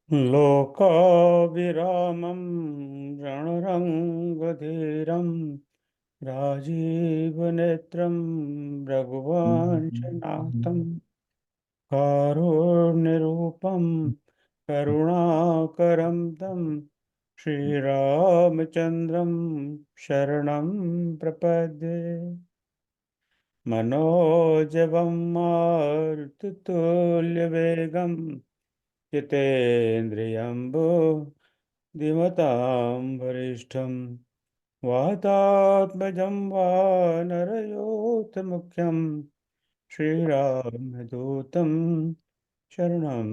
लोकाभिरामं रणरङ्गधीरं राजीवनेत्रं रघुवंशनाथं कारुण्यरूपं करुणाकरं तं श्रीरामचन्द्रं शरणं प्रपद्ये। मनोजवं मारुततुल्यवेगं जितेन्द्रियं बुद्धिमतां वरिष्ठं वातात्मजं वानरयोधमुख्यं श्रीरामदूतं शरणं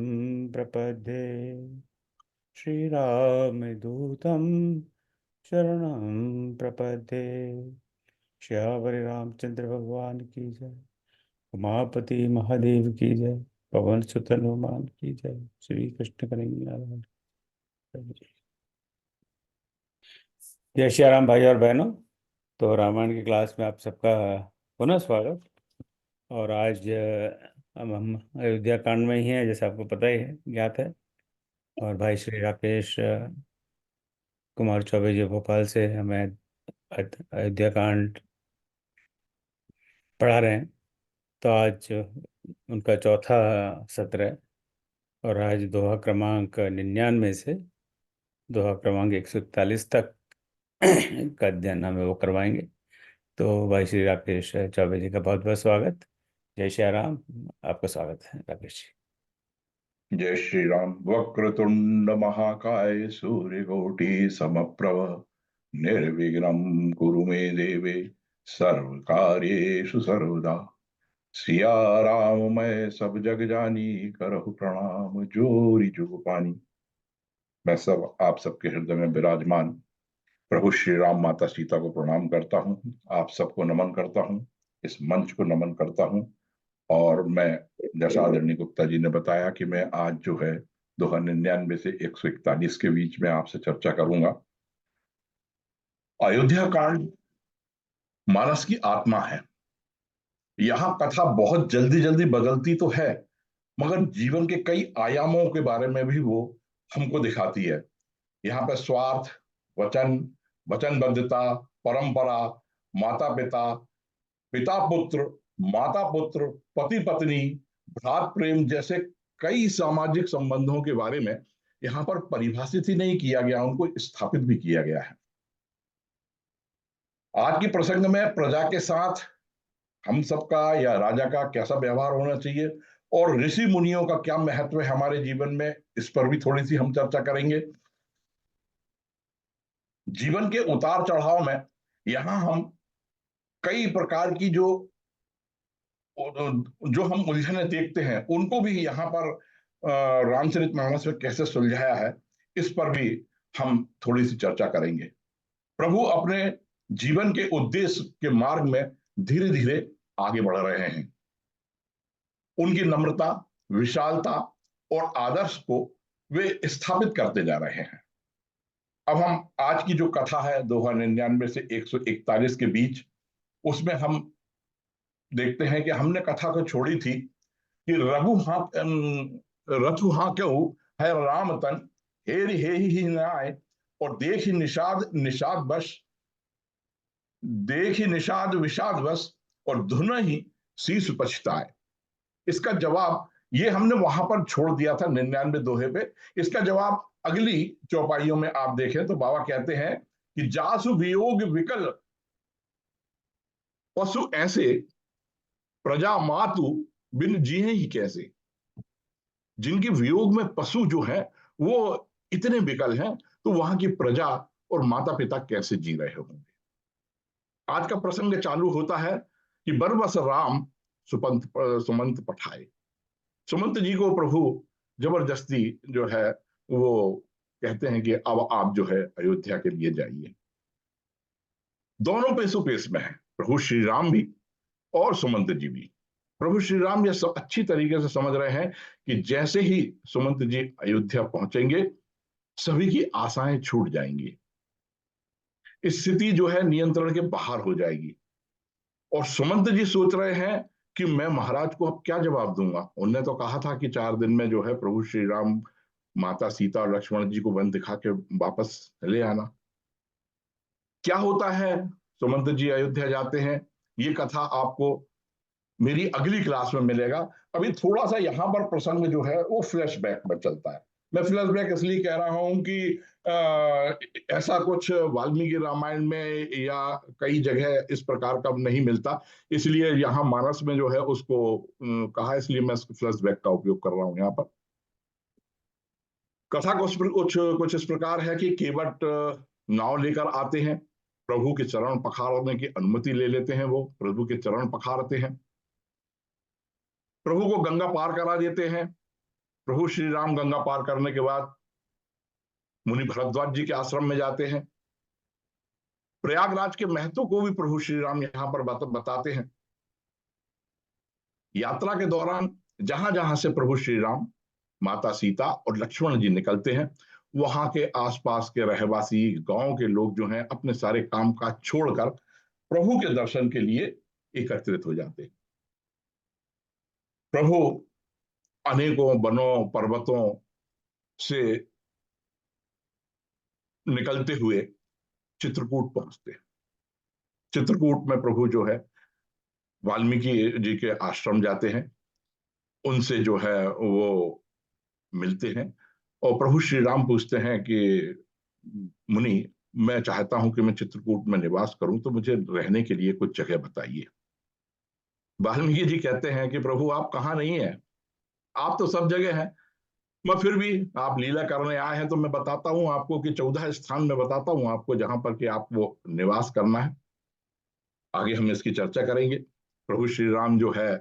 प्रपद्ये। श्रीरामदूतं शरणं प्रपद्ये। श्यावरि रामचंद्र भगवान की जय। उमापति महादेव की जय। पवन सुत हनुमान की जय। श्री कृष्ण कन्हैया लाल की जय। जय श्री राम भाई और बहनों। तो रामायण की क्लास में आप सबका पुनः स्वागत। और आज अब हम अयोध्या कांड में ही हैं, जैसे आपको पता ही है, ज्ञात है। और भाई श्री राकेश कुमार चौबे जी भोपाल से हमें अयोध्या कांड पढ़ा रहे हैं। तो आज उनका चौथा सत्र है। और आज दोहा क्रमांक 99 से दोहा क्रमांक 141 तक का अध्ययन हमें वो करवाएंगे। तो भाई श्री राकेश चौबे जी का बहुत बहुत स्वागत। जय श्री राम। आपका स्वागत है राकेश जय श्री राम। वक्रतुंड महाकाय सूर्यकोटि समप्रभ निर्विघ्नं कुरु मे देवे सर्व कार्येषु सर्वदा। सिया राम मैं सब जग जानी करहु प्रणाम जोरी जुग पानी। मैं सब आप सबके हृदय में विराजमान प्रभु श्री राम माता सीता को प्रणाम करता हूँ। आप सबको नमन करता हूँ, इस मंच को नमन करता हूँ। और मैं, जैसा आदरणीय गुप्ता जी ने बताया, कि मैं आज जो है दोहा 99 से 141 के बीच में आपसे चर्चा करूंगा। अयोध्या कांड मानस की आत्मा है। यहाँ कथा बहुत जल्दी जल्दी बदलती तो है, मगर जीवन के कई आयामों के बारे में भी वो हमको दिखाती है। यहाँ पर स्वार्थ, वचन, वचनबद्धता, परंपरा, माता पिता, पिता पुत्र, माता पुत्र, पति पत्नी, भ्रात प्रेम जैसे कई सामाजिक संबंधों के बारे में यहाँ पर परिभाषित ही नहीं किया गया, उनको स्थापित भी किया गया है। आज के प्रसंग में प्रजा के साथ हम सबका या राजा का कैसा व्यवहार होना चाहिए और ऋषि मुनियों का क्या महत्व है हमारे जीवन में, इस पर भी थोड़ी सी हम चर्चा करेंगे। जीवन के उतार चढ़ाव में यहाँ हम कई प्रकार की जो हम उलझने देखते हैं उनको भी यहाँ पर रामचरितमानस में कैसे सुलझाया है, इस पर भी हम थोड़ी सी चर्चा करेंगे। प्रभु अपने जीवन के उद्देश्य के मार्ग में धीरे धीरे आगे बढ़ रहे हैं। उनकी नम्रता, विशालता और आदर्श को वे स्थापित करते जा रहे हैं। अब हम आज की जो कथा है दोहा 99 से 141 के बीच, उसमें हम देखते हैं कि हमने कथा को छोड़ी थी कि रथु हाँ क्यों है राम तन, हेरि हे ही नाय, और देख ही निषाद विषाद बस, और धुन ही शीश पछताए। इसका जवाब ये हमने वहां पर छोड़ दिया था 99 दोहे पे। इसका जवाब अगली चौपाइयों में आप देखें तो बाबा कहते हैं कि जासु वियोग विकल पशु ऐसे, प्रजा मातु बिन जिये ही कैसे। जिनके वियोग में पशु जो है वो इतने विकल हैं, तो वहां की प्रजा और माता पिता कैसे जी रहे होंगे। आज का प्रसंग चालू होता है कि बरबस राम सुमंत पठाए। सुमंत जी को प्रभु जबरदस्ती जो है वो कहते हैं कि अब आप जो है अयोध्या के लिए जाइए। दोनों पेशो पेश में है, प्रभु श्री राम भी और सुमंत जी भी। प्रभु श्री राम ये सब अच्छी तरीके से समझ रहे हैं कि जैसे ही सुमंत जी अयोध्या पहुंचेंगे सभी की आशाएं छूट जाएंगी, स्थिति जो है नियंत्रण के बाहर हो जाएगी। और सुमंत जी सोच रहे हैं कि मैं महाराज को अब क्या जवाब दूंगा। उनने तो कहा था कि 4 दिन में जो है प्रभु श्री राम माता सीता और लक्ष्मण जी को वन दिखा के वापस ले आना। क्या होता है, सुमंत्र जी अयोध्या जाते हैं, ये कथा आपको मेरी अगली क्लास में मिलेगा। अभी थोड़ा सा यहां पर प्रसंग जो है वो फ्लैशबैक में चलता है। मैं फ्लैशबैक इसलिए कह रहा हूं कि ऐसा कुछ वाल्मीकि रामायण में या कई जगह इस प्रकार का नहीं मिलता, इसलिए यहाँ मानस में जो है उसको कहा, इसलिए मैं फ्लैशबैक का उपयोग कर रहा हूं यहाँ पर। कथा कुछ कुछ कुछ इस प्रकार है कि केवट नाव लेकर आते हैं, प्रभु के चरण पखारने की अनुमति ले लेते हैं, वो प्रभु के चरण पखारते हैं, प्रभु को गंगा पार करा देते हैं। प्रभु श्री राम गंगा पार करने के बाद मुनि भरद्वाज जी के आश्रम में जाते हैं। प्रयागराज के महत्व को भी प्रभु श्री राम यहाँ पर बताते हैं। यात्रा के दौरान जहां जहां से प्रभु श्री राम, माता सीता और लक्ष्मण जी निकलते हैं, वहां के आसपास के रहवासी गांव के लोग जो हैं अपने सारे काम काज छोड़कर प्रभु के दर्शन के लिए एकत्रित हो जाते हैं। प्रभु अनेकों वनों पर्वतों से निकलते हुए चित्रकूट पहुंचते हैं। चित्रकूट में प्रभु जो है वाल्मीकि जी के आश्रम जाते हैं, उनसे जो है वो मिलते हैं, और प्रभु श्री राम पूछते हैं कि मुनि, मैं चाहता हूं कि मैं चित्रकूट में निवास करूं, तो मुझे रहने के लिए कुछ जगह बताइए। वाल्मीकि जी कहते हैं कि प्रभु आप कहाँ नहीं है, आप तो सब जगह हैं, मैं फिर भी आप लीला करने आए हैं तो मैं बताता हूं आपको कि 14 स्थान में बताता हूं आपको जहां पर कि आपको निवास करना है। आगे हम इसकी चर्चा करेंगे। प्रभु श्री राम जो है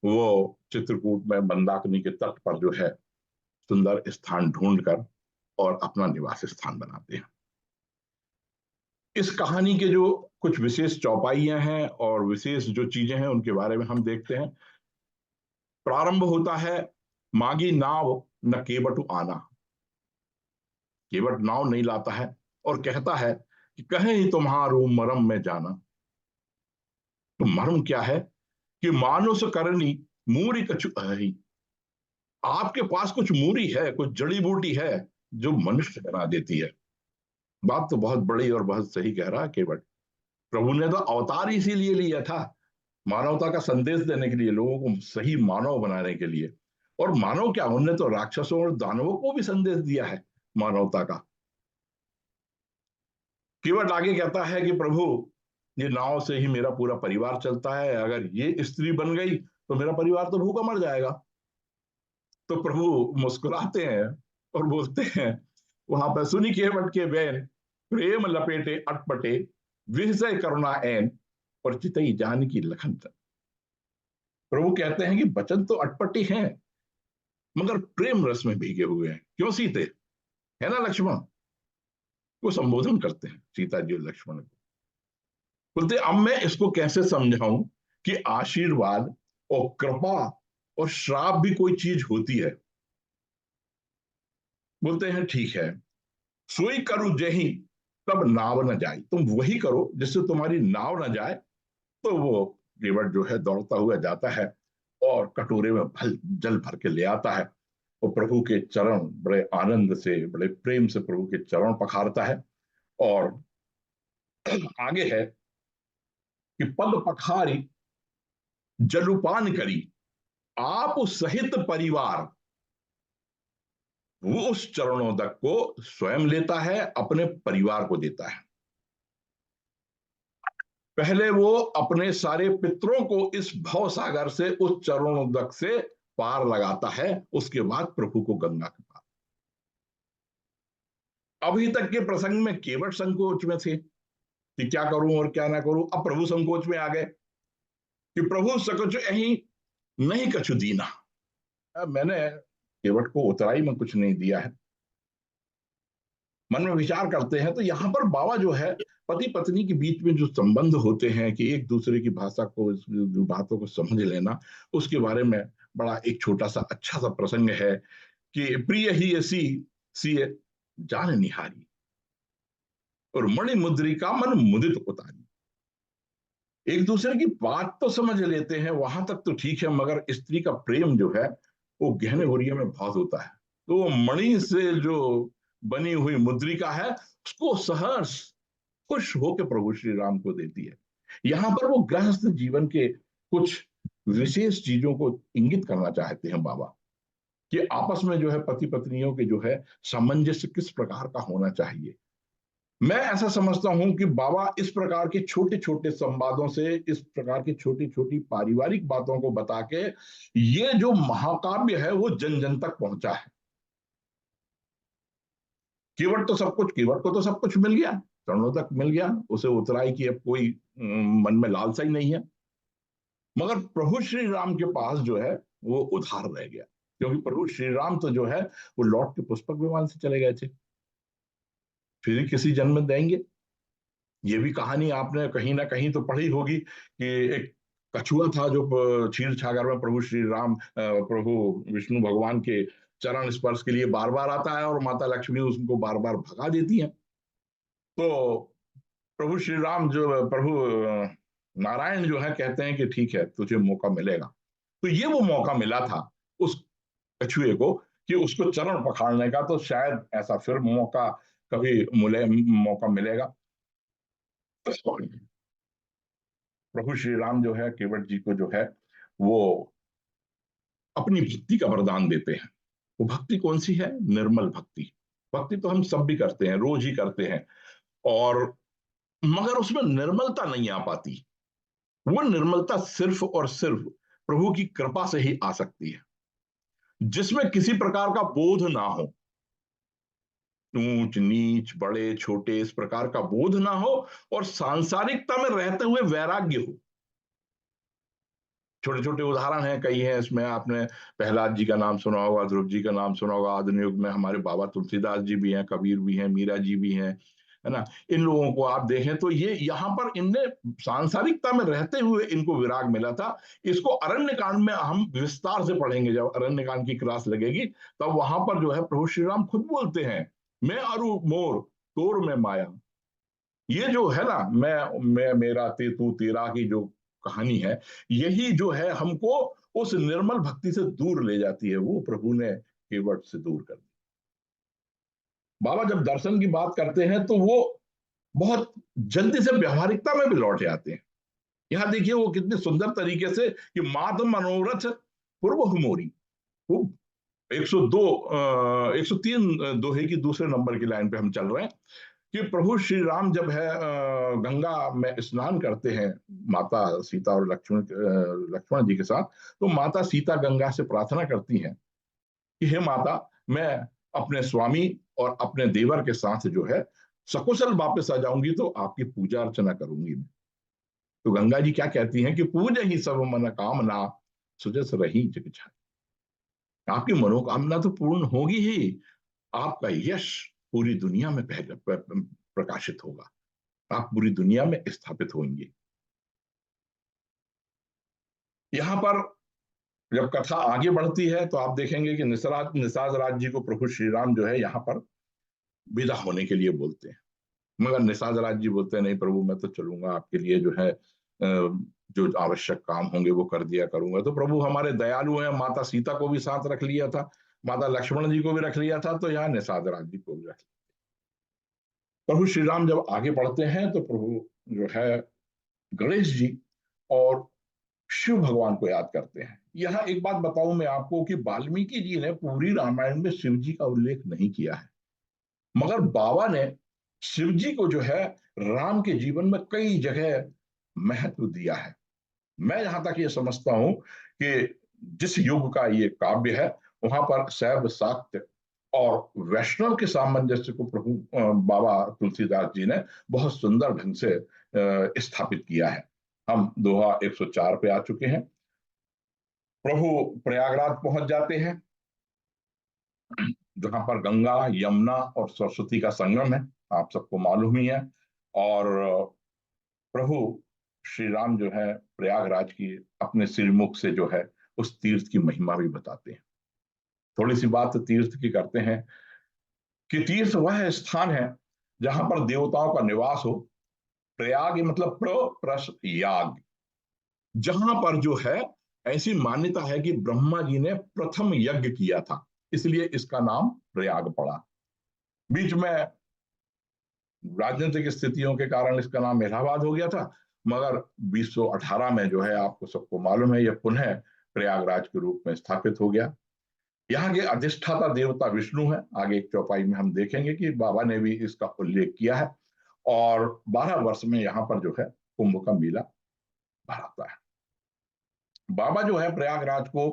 वो चित्रकूट में मंदाकिनी के तट पर जो है सुंदर स्थान ढूंढकर और अपना निवास स्थान बनाते हैं। इस कहानी के जो कुछ विशेष चौपाइयां हैं और विशेष जो चीजें हैं उनके बारे में हम देखते हैं। प्रारंभ होता है, मागी नाव न केवटु आना। केवट नाव नहीं लाता है और कहता है कि कहे ही तुम्हारो मरम में जाना। तो मर्म क्या है कि मानुष करनी मूरी कछु है, आपके पास कुछ मूरी है, कुछ जड़ी बूटी है जो मनुष्य बना देती है। बात तो बहुत बड़ी और बहुत सही कह रहा है केवट। प्रभु ने तो अवतार इसीलिए लिया था, मानवता का संदेश देने के लिए, लोगों को सही मानव बनाने के लिए। और मानव क्या, उन्होंने तो राक्षसों और दानवों को भी संदेश दिया है मानवता का। केवट आगे कहता है कि प्रभु, ये नाव से ही मेरा पूरा परिवार चलता है, अगर ये स्त्री बन गई तो मेरा परिवार तो भूखा मर जाएगा। तो प्रभु मुस्कुराते हैं और बोलते हैं वहां पर, सुनी केवट के बैन प्रेम लपेटे अटपटे, विषय करुणा एन और चितई जान की लखन। प्रभु कहते हैं कि वचन तो अटपटी हैं मगर प्रेम रस में भीगे हुए हैं। क्यों सीते, है ना लक्ष्मण, वो संबोधन करते हैं सीता जी और लक्ष्मण को। बोलते अब मैं इसको कैसे समझाऊं कि आशीर्वाद और कृपा और श्राप भी कोई चीज होती है। बोलते हैं ठीक है, सोई करो जही तब नाव न जाए, तुम वही करो जिससे तुम्हारी नाव न जाए। तो वो केवट जो है दौड़ता हुआ जाता है और कटोरे में जल भर के ले आता है, और प्रभु के चरण बड़े आनंद से बड़े प्रेम से प्रभु के चरण पखारता है। और आगे है कि पद पखारी जलुपान करी आप सहित परिवार, वो उस चरणोदक को स्वयं लेता है, अपने परिवार को देता है। पहले वो अपने सारे पितरों को इस भव सागर से, उस चरणोदक से पार लगाता है, उसके बाद प्रभु को गंगा के पार। अभी तक के प्रसंग में केवट संकोच में थे कि क्या करूं और क्या ना करूं, अब प्रभु संकोच में आ गए कि प्रभु सकच यही नहीं कछु दीना। मैंने केवट को उतराई में कुछ नहीं दिया है। मन में विचार करते हैं तो यहां पर बाबा जो है पति पत्नी के बीच में जो संबंध होते हैं कि एक दूसरे की भाषा को, बातों को समझ लेना, उसके बारे में बड़ा एक छोटा सा अच्छा सा प्रसंग है कि प्रिय ही ऐसी सी जान निहारी और मणि मुद्रिका मन मुदित उतारी। एक दूसरे की बात तो समझ लेते हैं, वहां तक तो ठीक है, मगर स्त्री का प्रेम जो है वो गहने गुड़िया में बहुत होता है। तो वो मणि से जो बनी हुई मुद्रिका है उसको सहर्ष खुश होकर प्रभु श्री राम को देती है। यहां पर वो गृहस्थ जीवन के कुछ विशेष चीजों को इंगित करना चाहते हैं बाबा, कि आपस में जो है पति पत्नियों के जो है सामंजस्य किस प्रकार का होना चाहिए। मैं ऐसा समझता हूं कि बाबा इस प्रकार के छोटे छोटे संवादों से, इस प्रकार की छोटी छोटी पारिवारिक बातों को बता के ये जो महाकाव्य है वो जन जन तक पहुंचा है। केवट तो सब कुछ, केवट को तो सब कुछ मिल गया, चरणों तक मिल गया, उसे उतराई की अब कोई मन में लालसा ही नहीं है। मगर प्रभु श्री राम के पास जो है वो उधार रह गया, क्योंकि प्रभु श्री राम तो जो है वो लौट के पुष्पक विमान से चले गए थे, फिर ही किसी जन्म में देंगे। ये भी कहानी आपने कहीं ना कहीं तो पढ़ी होगी कि एक कछुआ था जो क्षीर सागर में प्रभु श्री राम प्रभु विष्णु भगवान के चरण स्पर्श के लिए बार बार आता है और माता लक्ष्मी उसको बार बार भगा देती है। तो प्रभु श्री राम जो प्रभु नारायण जो है कहते हैं कि ठीक है तुझे मौका मिलेगा। तो ये वो मौका मिला था उस कछुए को कि उसको चरण पखाड़ने का, तो शायद ऐसा फिर मौका कभी मौका मिलेगा। प्रभु श्री राम जो है केवट जी को जो है वो अपनी भक्ति का वरदान देते हैं। वो भक्ति कौन सी है? निर्मल भक्ति। भक्ति तो हम सब भी करते हैं, रोज ही करते हैं, और मगर उसमें निर्मलता नहीं आ पाती। वो निर्मलता सिर्फ और सिर्फ प्रभु की कृपा से ही आ सकती है, जिसमें किसी प्रकार का बोध ना हो, ऊंच नीच बड़े छोटे इस प्रकार का बोध ना हो, और सांसारिकता में रहते हुए वैराग्य हो। छोटे छोटे उदाहरण हैं, कई हैं इसमें। आपने प्रहलाद जी का नाम सुना होगा, ध्रुव जी का नाम सुना होगा, आधुनिक युग में हमारे बाबा तुलसीदास जी भी हैं, कबीर भी हैं, मीरा जी भी हैं, है ना। इन लोगों को आप देखें तो ये यहाँ पर इनने सांसारिकता में रहते हुए इनको विराग मिला था। इसको अरण्य कांड में हम विस्तार से पढ़ेंगे, जब अरण्य कांड की क्लास लगेगी तब वहां पर जो है प्रभु श्री राम खुद बोलते हैं, मैं अरु मोर तोर में माया। ये जो है ना, मैं मेरा ते तू तेरा की जो कहानी है, यही जो है हमको उस निर्मल भक्ति से दूर ले जाती है, वो प्रभु ने केवट से दूर कर दी। बाबा जब दर्शन की बात करते हैं तो वो बहुत जल्दी से व्यवहारिकता में भी लौट जाते हैं। यहां देखिए वो कितने सुंदर तरीके से कि माध मनोरथ पूर्व मोरी, वो 102 103 दोहे की दूसरे नंबर की लाइन पे हम चल रहे हैं, कि प्रभु श्री राम जब है गंगा में स्नान करते हैं माता सीता और लक्ष्मण जी के साथ, तो माता सीता गंगा से प्रार्थना करती हैं कि हे माता, मैं अपने स्वामी और अपने देवर के साथ जो है सकुशल वापस आ जाऊंगी तो आपकी पूजा अर्चना करूंगी मैं। तो गंगा जी क्या कहती हैं कि पूज ही सब मन कामना सुजस रही जग छाई। आपकी मनोकामना तो पूर्ण होगी ही, आपका यश पूरी दुनिया में प्रकाशित होगा, आप पूरी दुनिया में स्थापित होंगे। यहां पर जब कथा आगे बढ़ती है तो आप देखेंगे कि निषाद राज जी को प्रभु श्री राम जो है यहाँ पर विदा होने के लिए बोलते हैं, मगर निषाद राज जी बोलते हैं नहीं प्रभु, मैं तो चलूंगा, आपके लिए जो है जो आवश्यक काम होंगे वो कर दिया करूंगा। तो प्रभु हमारे दयालु हैं, माता सीता को भी साथ रख लिया था, माता लक्ष्मण जी को भी रख लिया था, तो यहाँ निषाद राज जी को भी रख लिया। प्रभु श्री राम जब आगे बढ़ते हैं तो प्रभु जो है गणेश जी और शिव भगवान को याद करते हैं। यहाँ एक बात बताऊं मैं आपको कि वाल्मीकि जी ने पूरी रामायण में शिव जी का उल्लेख नहीं किया है, मगर बाबा ने शिव जी को जो है राम के जीवन में कई जगह महत्व दिया है। मैं जहां तक ये समझता हूं कि जिस युग का ये काव्य है वहां पर शैव शाक्त और वैष्णव के सामंजस्य को प्रभु बाबा तुलसीदास जी ने बहुत सुंदर ढंग से स्थापित किया है। हम दोहा 104 पे आ चुके हैं। प्रभु प्रयागराज पहुंच जाते हैं, जहां पर गंगा यमुना और सरस्वती का संगम है, आप सबको मालूम ही है। और प्रभु श्री राम जो है प्रयागराज की अपने श्रीमुख से जो है उस तीर्थ की महिमा भी बताते हैं। थोड़ी सी बात तीर्थ की करते हैं कि तीर्थ वह स्थान है जहां पर देवताओं का निवास हो। प्रयाग मतलब प्रस याग, जहां पर जो है ऐसी मान्यता है कि ब्रह्मा जी ने प्रथम यज्ञ किया था। इसलिए इसका नाम प्रयाग पड़ा। बीच में राजनीतिक स्थितियों के कारण इसका नाम इलाहाबाद हो गया था, मगर 2018 में जो है, आपको सबको मालूम है, यह पुनः प्रयागराज के रूप में स्थापित हो गया। यहाँ के अधिष्ठाता देवता विष्णु है। आगे एक चौपाई में हम देखेंगे कि बाबा ने भी इसका उल्लेख किया है। और 12 वर्ष में यहाँ पर जो है कुंभ का मेला भराता है। बाबा जो है प्रयागराज को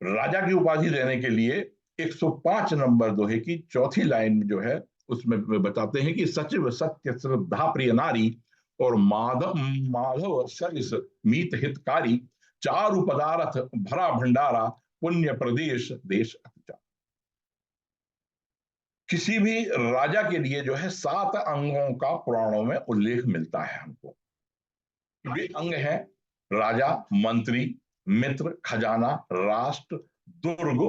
राजा की उपाधि देने के लिए 105 नंबर दोहे की चौथी लाइन जो है उसमें बताते हैं कि सचिव सत्य श्रद्धा प्रिय नारी और माधव माधव सरिस मीत हितकारी, चारु पदार्थ भरा भंडारा, पुण्य प्रदेश देश अच्छा। किसी भी राजा के लिए जो है 7 अंगों का पुराणों में उल्लेख मिलता है हमको। वे अंग हैं राजा, मंत्री, मित्र, खजाना, राष्ट्र, दुर्ग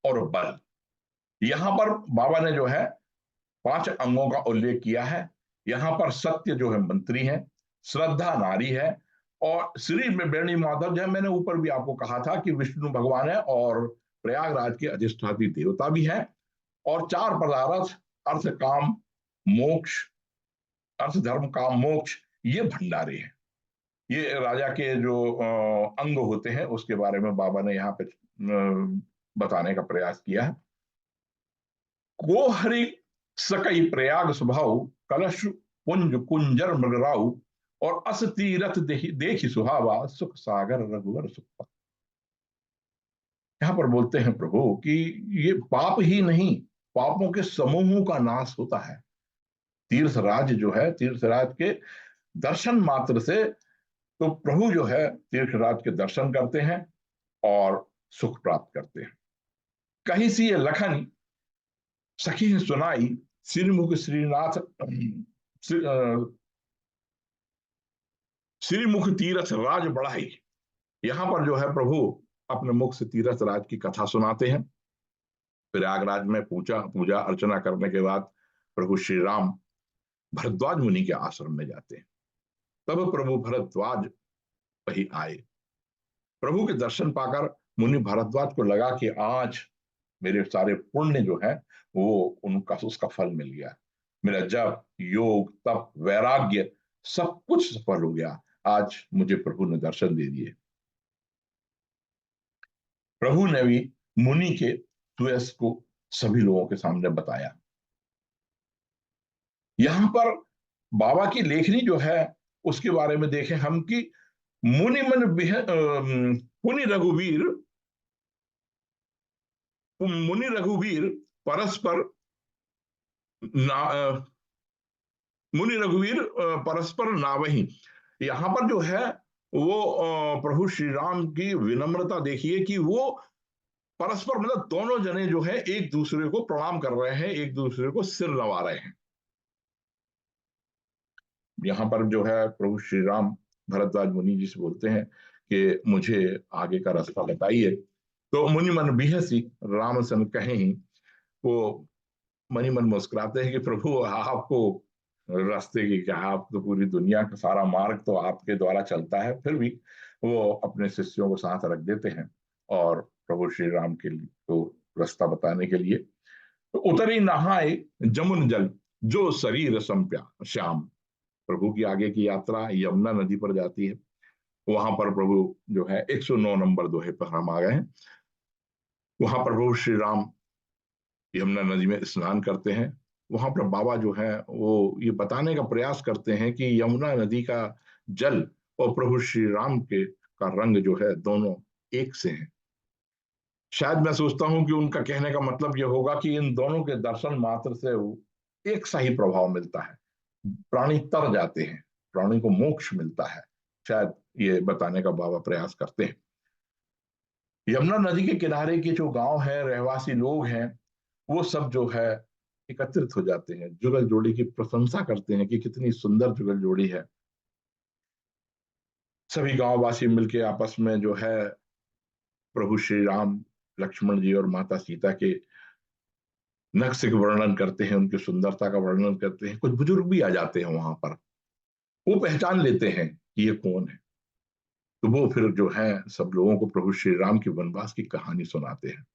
और बल। यहां पर बाबा ने जो है 5 अंगों का उल्लेख किया है। यहां पर सत्य जो है मंत्री है, श्रद्धा नारी है, और श्री में बेणी माधव जो है, मैंने ऊपर भी आपको कहा था कि विष्णु भगवान है और प्रयागराज के अधिष्ठात्री देवता भी है। और 4 पदार्थ अर्थ काम मोक्ष, अर्थ धर्म काम मोक्ष, ये भंडारे हैं। ये राजा के जो अंग होते हैं उसके बारे में बाबा ने यहाँ पे बताने का प्रयास किया है। को हरि सकई प्रयाग स्वभाव, कलश पुंज कुंजर मृगराऊ, और अस तीरथ देखी सुहावा, सुख सागर रघुवर सुख। यहां पर बोलते हैं प्रभु कि ये पाप ही नहीं, पापों के समूहों का नाश होता है। तीर्थराज जो है, तीर्थराज के दर्शन मात्र से तो प्रभु जो है तीर्थराज के दर्शन करते हैं और सुख प्राप्त करते हैं। कहीं सी ये लखन सखी सुनाई, श्रीमुख श्रीनाथ श्रीमुख तीरथ राज बढ़ाई। यहां पर जो है प्रभु अपने मुख से तीरथ राज की कथा सुनाते हैं। प्रयागराज में पूजा पूजा अर्चना करने के बाद प्रभु श्री राम भरद्वाज मुनि के आश्रम में जाते हैं। तब प्रभु भरद्वाज वही आए। प्रभु के दर्शन पाकर मुनि भरद्वाज को लगा कि आज मेरे सारे पुण्य जो है वो उनका उसका फल मिल गया। मेरा जप योग तप वैराग्य सब कुछ सफल हो गया। आज मुझे प्रभु ने दर्शन दे दिए। प्रभु ने भी मुनि के द्वेष को सभी लोगों के सामने बताया। यहां पर बाबा की लेखनी जो है उसके बारे में देखें हम कि मुनि मन पुनि रघुवीर, मुनि रघुवीर परस्पर ना, मुनि रघुवीर परस्पर नावही। यहां पर जो है वो प्रभु श्री राम की विनम्रता देखिए कि वो परस्पर मतलब दोनों जने जो है एक दूसरे को प्रणाम कर रहे हैं, एक दूसरे को सिर नवा रहे हैं। यहाँ पर जो है प्रभु श्री राम भरद्वाज मुनि जी से बोलते हैं कि मुझे आगे का रास्ता बताइए। तो मुनि मन बिहसी राम सन कहें। वो मनी मन मुस्कुराते हैं कि प्रभु आपको रास्ते की क्या, आप तो पूरी दुनिया का सारा मार्ग तो आपके द्वारा चलता है। फिर भी वो अपने शिष्यों को साथ रख देते हैं और प्रभु श्री राम के लिए तो रास्ता बताने के लिए तो उतरी नहाए जमुन जल, जो शरीर संप्या श्याम। प्रभु की आगे की यात्रा यमुना नदी पर जाती है। वहां पर प्रभु जो है 109 नंबर दोहे पर हम आ गए हैं। वहां पर प्रभु श्री राम यमुना नदी में स्नान करते हैं। वहां पर बाबा जो है वो ये बताने का प्रयास करते हैं कि यमुना नदी का जल और प्रभु श्री राम के का रंग जो है दोनों एक से हैं। शायद मैं सोचता हूं कि उनका कहने का मतलब यह होगा कि इन दोनों के दर्शन मात्र से एक सा ही प्रभाव मिलता है, प्राणी तर जाते हैं, प्राणी को मोक्ष मिलता है। शायद ये बताने का बाबा प्रयास करते हैं। यमुना नदी के किनारे के जो गांव है, रहवासी लोग हैं, वो सब जो है एकत्रित हो जाते हैं, जुगल जोड़ी की प्रशंसा करते हैं कि कितनी सुंदर जुगल जोड़ी है। सभी गांववासी मिलके आपस में जो है प्रभु श्री राम, लक्ष्मण जी और माता सीता के नक्श का वर्णन करते हैं, उनकी सुंदरता का वर्णन करते हैं। कुछ बुजुर्ग भी आ जाते हैं वहां पर, वो पहचान लेते हैं कि ये कौन है। तो वो फिर जो है सब लोगों को प्रभु श्री राम के वनवास की कहानी सुनाते हैं।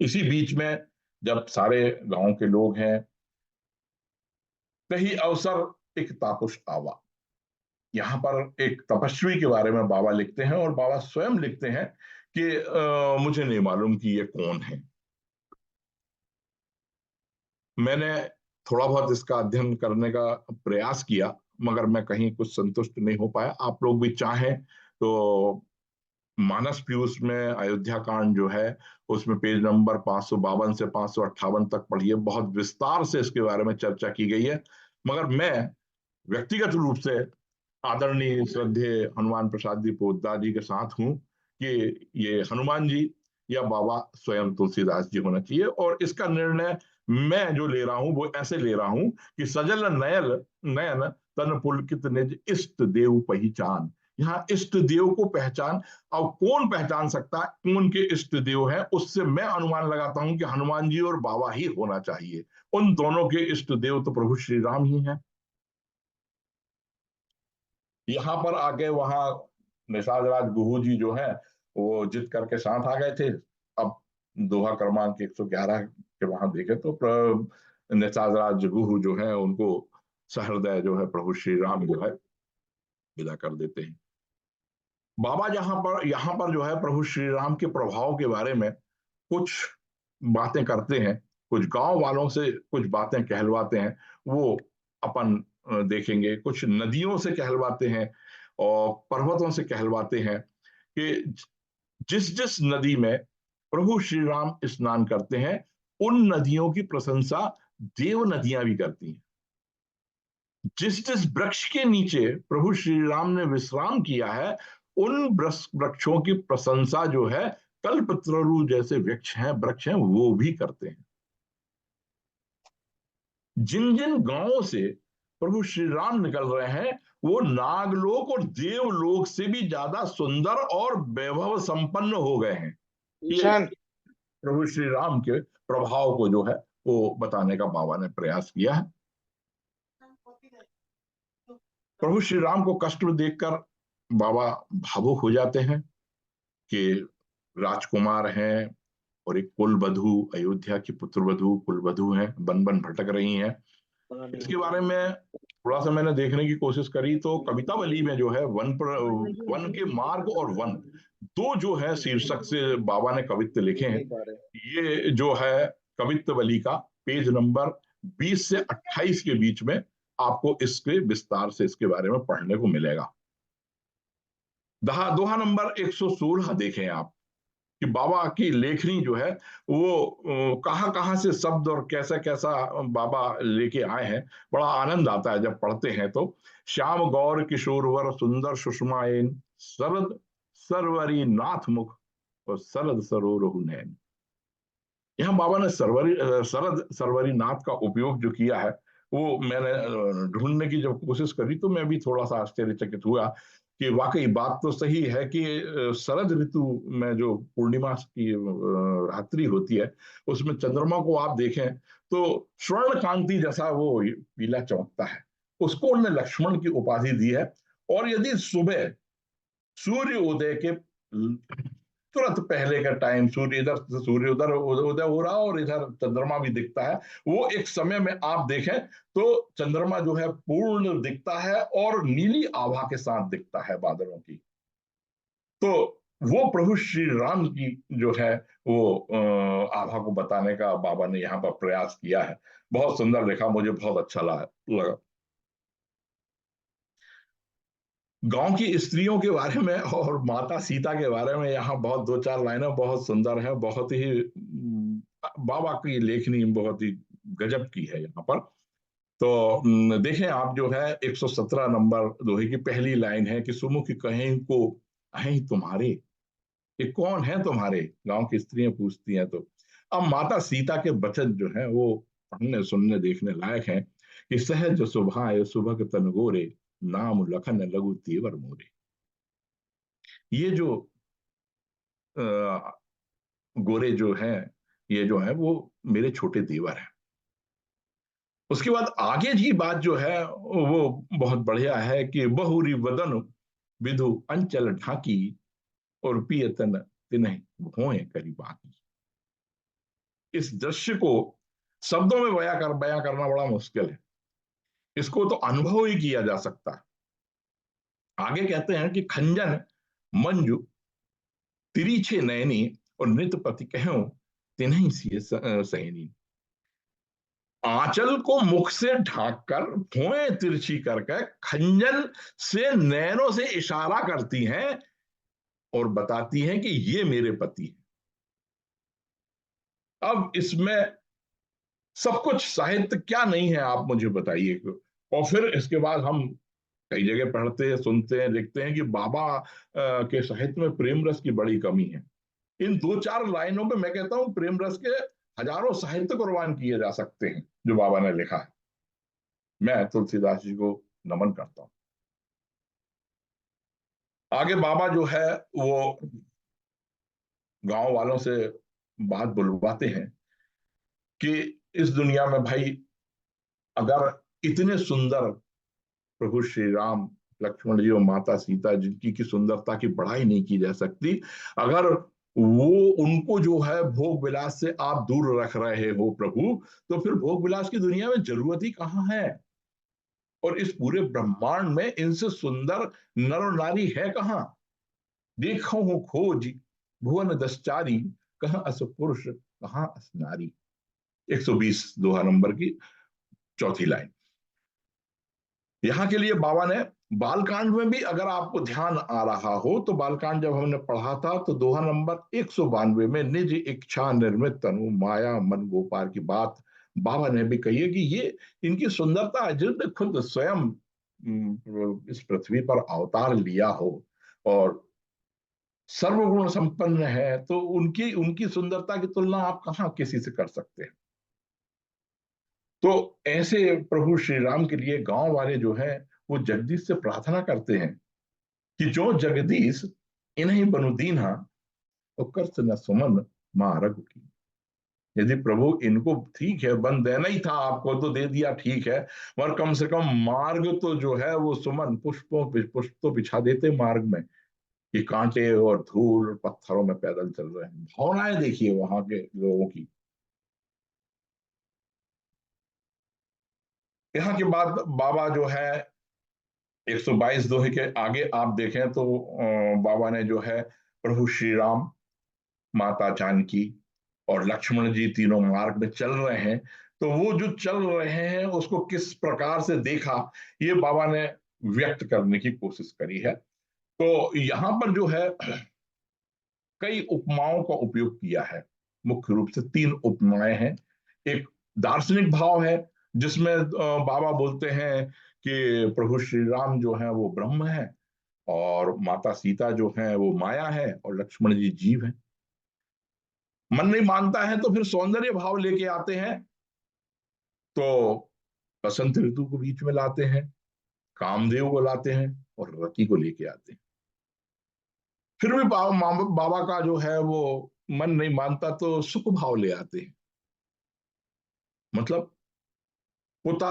इसी बीच में जब सारे गांव के लोग हैं, कहीं अवसर एक तापुष आवा। यहाँ पर एक तपस्वी के बारे में बाबा लिखते हैं, और बाबा स्वयं लिखते हैं कि मुझे नहीं मालूम कि ये कौन है। मैंने थोड़ा बहुत इसका अध्ययन करने का प्रयास किया, मगर मैं कहीं कुछ संतुष्ट नहीं हो पाया। आप लोग भी चाहें तो मानस पीयूष में अयोध्या कांड जो है, उसमें पेज नंबर 552 से 558 तक पढ़िए, बहुत विस्तार से इसके बारे में चर्चा की गई है। मगर मैं व्यक्तिगत रूप से आदरणीय श्रद्धेय हनुमान प्रसाद जी पोद्दार जी के साथ हूं कि ये हनुमान जी या बाबा स्वयं तुलसीदास जी होना चाहिए। और इसका निर्णय मैं जो ले रहा हूं वो ऐसे ले रहा हूं कि सजल नयल नयन तन पुलकित निज इष्ट देव पहचान। यहाँ इष्ट देव को पहचान, अब कौन पहचान सकता है कौन के इष्ट देव है, उससे मैं अनुमान लगाता हूं कि हनुमान जी और बाबा ही होना चाहिए। उन दोनों के इष्ट देव तो प्रभु श्री राम ही हैं। यहाँ पर आके वहां निषाद राज गुहू जी जो है वो जिद करके साथ आ गए थे। अब दोहा क्रमांक 111 के वहां देखे तो निषाद राज गुहू जो है उनको सहृदय जो है प्रभु श्री राम जो है विदा कर देते हैं। बाबा यहाँ पर जो है प्रभु श्री राम के प्रभाव के बारे में कुछ बातें करते हैं, कुछ गांव वालों से कुछ बातें कहलवाते हैं। वो अपन देखेंगे, कुछ नदियों से कहलवाते हैं और पर्वतों से कहलवाते हैं कि जिस जिस नदी में प्रभु श्री राम स्नान करते हैं, उन नदियों की प्रशंसा देव नदियां भी करती हैं। जिस जिस वृक्ष के नीचे प्रभु श्री राम ने विश्राम किया है, उन वृक्षों की प्रशंसा जो है कल्पतरु जैसे वृक्ष हैं वो भी करते हैं। जिन जिन गांवों से प्रभु श्री राम निकल रहे हैं, वो नागलोक और देवलोक से भी ज्यादा सुंदर और वैभव संपन्न हो गए हैं। ये ईशान, प्रभु श्री राम के प्रभाव को जो है वो बताने का बाबा ने प्रयास किया है। प्रभु श्री राम को कष्ट में देखकर बाबा भावुक हो जाते हैं कि राजकुमार हैं और एक कुल वधु, अयोध्या की पुत्र वधु कुल वधु हैं, बन बन भटक रही हैं। इसके बारे में थोड़ा सा मैंने देखने की कोशिश करी तो कवितावली में जो है वन के मार्ग और वन, दो जो है शीर्षक से बाबा ने कवित्व लिखे हैं। ये जो है कवित्ववली का पेज नंबर 20 से 28 के बीच में आपको इसके विस्तार से इसके बारे में पढ़ने को मिलेगा। दोहा नंबर 116 देखें आप कि बाबा की लेखनी जो है वो कहां कहां से शब्द और कैसा कैसा बाबा लेके आए हैं। बड़ा आनंद आता है जब पढ़ते हैं तो। श्याम गौर किशोरवर सुंदर सुषमाएन शरद सरवरी नाथ मुख और शरद सरोरहु नैन। यहाँ बाबा ने शरद सरवरी नाथ का उपयोग जो किया है वो मैंने ढूंढने की जब कोशिश करी तो मैं भी थोड़ा सा आश्चर्यचकित हुआ कि वाकई बात तो सही है कि शरद ऋतु में जो पूर्णिमा की रात्रि होती है उसमें चंद्रमा को आप देखें तो स्वर्ण कांति जैसा वो पीला चमकता है। उसको उन्होंने लक्ष्मण की उपाधि दी है। और यदि सुबह सूर्य उदय के तुरंत पहले का टाइम, सूर्य इधर सूर्य उधर उदय हो रहा और इधर चंद्रमा भी दिखता है, वो एक समय में आप देखें तो चंद्रमा जो है पूर्ण दिखता है और नीली आभा के साथ दिखता है बादलों की। तो वो प्रभु श्री राम की जो है वो आभा को बताने का बाबा ने यहाँ पर प्रयास किया है। बहुत सुंदर लिखा, मुझे बहुत अच्छा लगा। गांव की स्त्रियों के बारे में और माता सीता के बारे में यहाँ बहुत दो चार लाइनें बहुत सुंदर है। बहुत ही बाबा की लेखनी बहुत ही गजब की है यहाँ पर। तो देखें आप जो है 117 नंबर दोहे की पहली लाइन है कि सुमुख कहें को अहें तुम्हारे, ये कौन है तुम्हारे, गांव की स्त्रियां पूछती हैं। तो अब माता सीता के वचन जो है वो पढ़ने सुनने देखने लायक है कि सहज सुभाए सुभग तन गोरे नाम लखन लघु तेवर मोरे। ये जो गोरे जो हैं ये जो है वो मेरे छोटे देवर हैं। उसके बाद आगे की बात जो है वो बहुत बढ़िया है कि बहुरी वदन विधु अंचल ढाकी और पियतन तिन्ह भोए करी बाकी। इस दृश्य को शब्दों में बयां करना बड़ा मुश्किल है। इसको तो अनुभव ही किया जा सकता है। आगे कहते हैं कि खंजन मंजू तिरीछे नयनी और नृत्य पति कहो तिन्हीं सी सैनी। आंचल को मुख से ढांक कर भुएं तिरछी करके खंजन से नैनों से इशारा करती हैं और बताती हैं कि ये मेरे पति हैं। अब इसमें सब कुछ साहित्य क्या नहीं है, आप मुझे बताइए। और फिर इसके बाद हम कई जगह पढ़ते हैं, सुनते हैं, देखते हैं कि बाबा के साहित्य में प्रेम रस की बड़ी कमी है। इन दो चार लाइनों में मैं कहता हूं प्रेम रस के हजारों साहित्य कुर्बान किए जा सकते हैं जो बाबा ने लिखा है। मैं तुलसीदास जी को नमन करता हूं। आगे बाबा जो है वो गांव वालों से बात बुलवाते हैं कि इस दुनिया में भाई अगर इतने सुंदर प्रभु श्री राम, लक्ष्मण जी और माता सीता, जिनकी की सुंदरता की बढ़ाई नहीं की जा सकती, अगर वो उनको जो है भोग विलास से आप दूर रख रहे हो प्रभु, तो फिर भोग विलास की दुनिया में जरूरत ही कहां है। और इस पूरे ब्रह्मांड में इनसे सुंदर नर और नारी है कहां। देखो हूं खोज भुवन दसचारी, कहां अस पुरुष कहां अस नारी। 120 दोहा नंबर की चौथी लाइन। यहां के लिए बाबा ने बालकांड में भी, अगर आपको ध्यान आ रहा हो तो बालकांड जब हमने पढ़ा था तो दोहा नंबर 192 में निज इच्छा निर्मित तनु माया मन गोपाल की बात बाबा ने भी कही है कि ये इनकी सुंदरता है, जिनने खुद स्वयं इस पृथ्वी पर अवतार लिया हो और सर्वगुण संपन्न है, तो उनकी उनकी सुंदरता की तुलना आप कहां किसी से कर सकते हैं। तो ऐसे प्रभु श्री राम के लिए गांव वाले जो है वो जगदीश से प्रार्थना करते हैं कि जो जगदीश इन्हीं बनु दीन्हा और कर्त न सुमन मां रघु की। यदि प्रभु इनको ठीक है बन देना ही था आपको तो दे दिया, ठीक है, मगर कम से कम मार्ग तो जो है वो सुमन पुष्पों पुष्प तो बिछा देते मार्ग में। ये कांटे और धूल और पत्थरों में पैदल चल रहे हैं। भावनाएं देखिए वहां के लोगों की। यहाँ के बाद बाबा जो है 122 दोहे के आगे आप देखें तो बाबा ने जो है प्रभु श्री राम, माता जानकी और लक्ष्मण जी तीनों मार्ग में चल रहे हैं, तो वो जो चल रहे हैं उसको किस प्रकार से देखा, ये बाबा ने व्यक्त करने की कोशिश करी है। तो यहां पर जो है कई उपमाओं का उपयोग किया है। मुख्य रूप से 3 उपमाएं हैं। एक दार्शनिक भाव है जिसमें बाबा बोलते हैं कि प्रभु श्री राम जो है वो ब्रह्म है और माता सीता जो है वो माया है और लक्ष्मण जी जीव है। मन नहीं मानता है तो फिर सौंदर्य भाव लेके आते हैं। तो बसंत ऋतु को बीच में लाते हैं, कामदेव को लाते हैं और रति को लेके आते हैं। फिर भी बाबा का जो है वो मन नहीं मानता तो सुख भाव ले आते हैं। मतलब पुता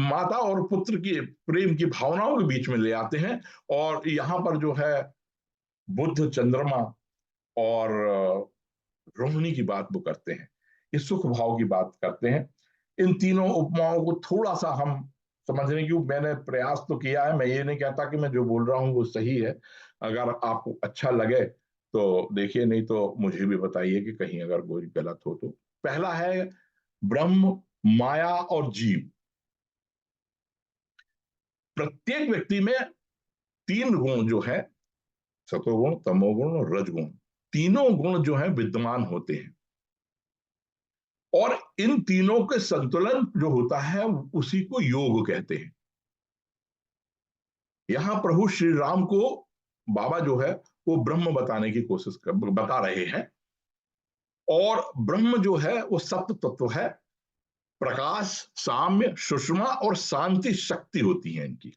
माता और पुत्र की प्रेम की भावनाओं के बीच में ले आते हैं। और यहां पर जो है बुद्ध, चंद्रमा और रोहिणी की बात वो करते हैं, ये सुख भाव की बात करते हैं। इन तीनों उपमाओं को थोड़ा सा हम समझने की मैंने प्रयास तो किया है। मैं ये नहीं कहता कि मैं जो बोल रहा हूँ वो सही है। अगर आपको अच्छा लगे तो देखिए, नहीं तो मुझे भी बताइए कि कहीं अगर कोई गलत हो तो। पहला है ब्रह्म, माया और जीव। प्रत्येक व्यक्ति में 3 गुण जो है, सतोगुण, तमोगुण और रजगुण, तीनों गुण जो है विद्यमान होते हैं। और इन तीनों के संतुलन जो होता है उसी को योग कहते हैं। यहां प्रभु श्री राम को बाबा जो है वो ब्रह्म बताने की बता रहे हैं। और ब्रह्म जो है वो सत्य तत्व है, प्रकाश, साम्य, सुषमा और शांति शक्ति होती है इनकी।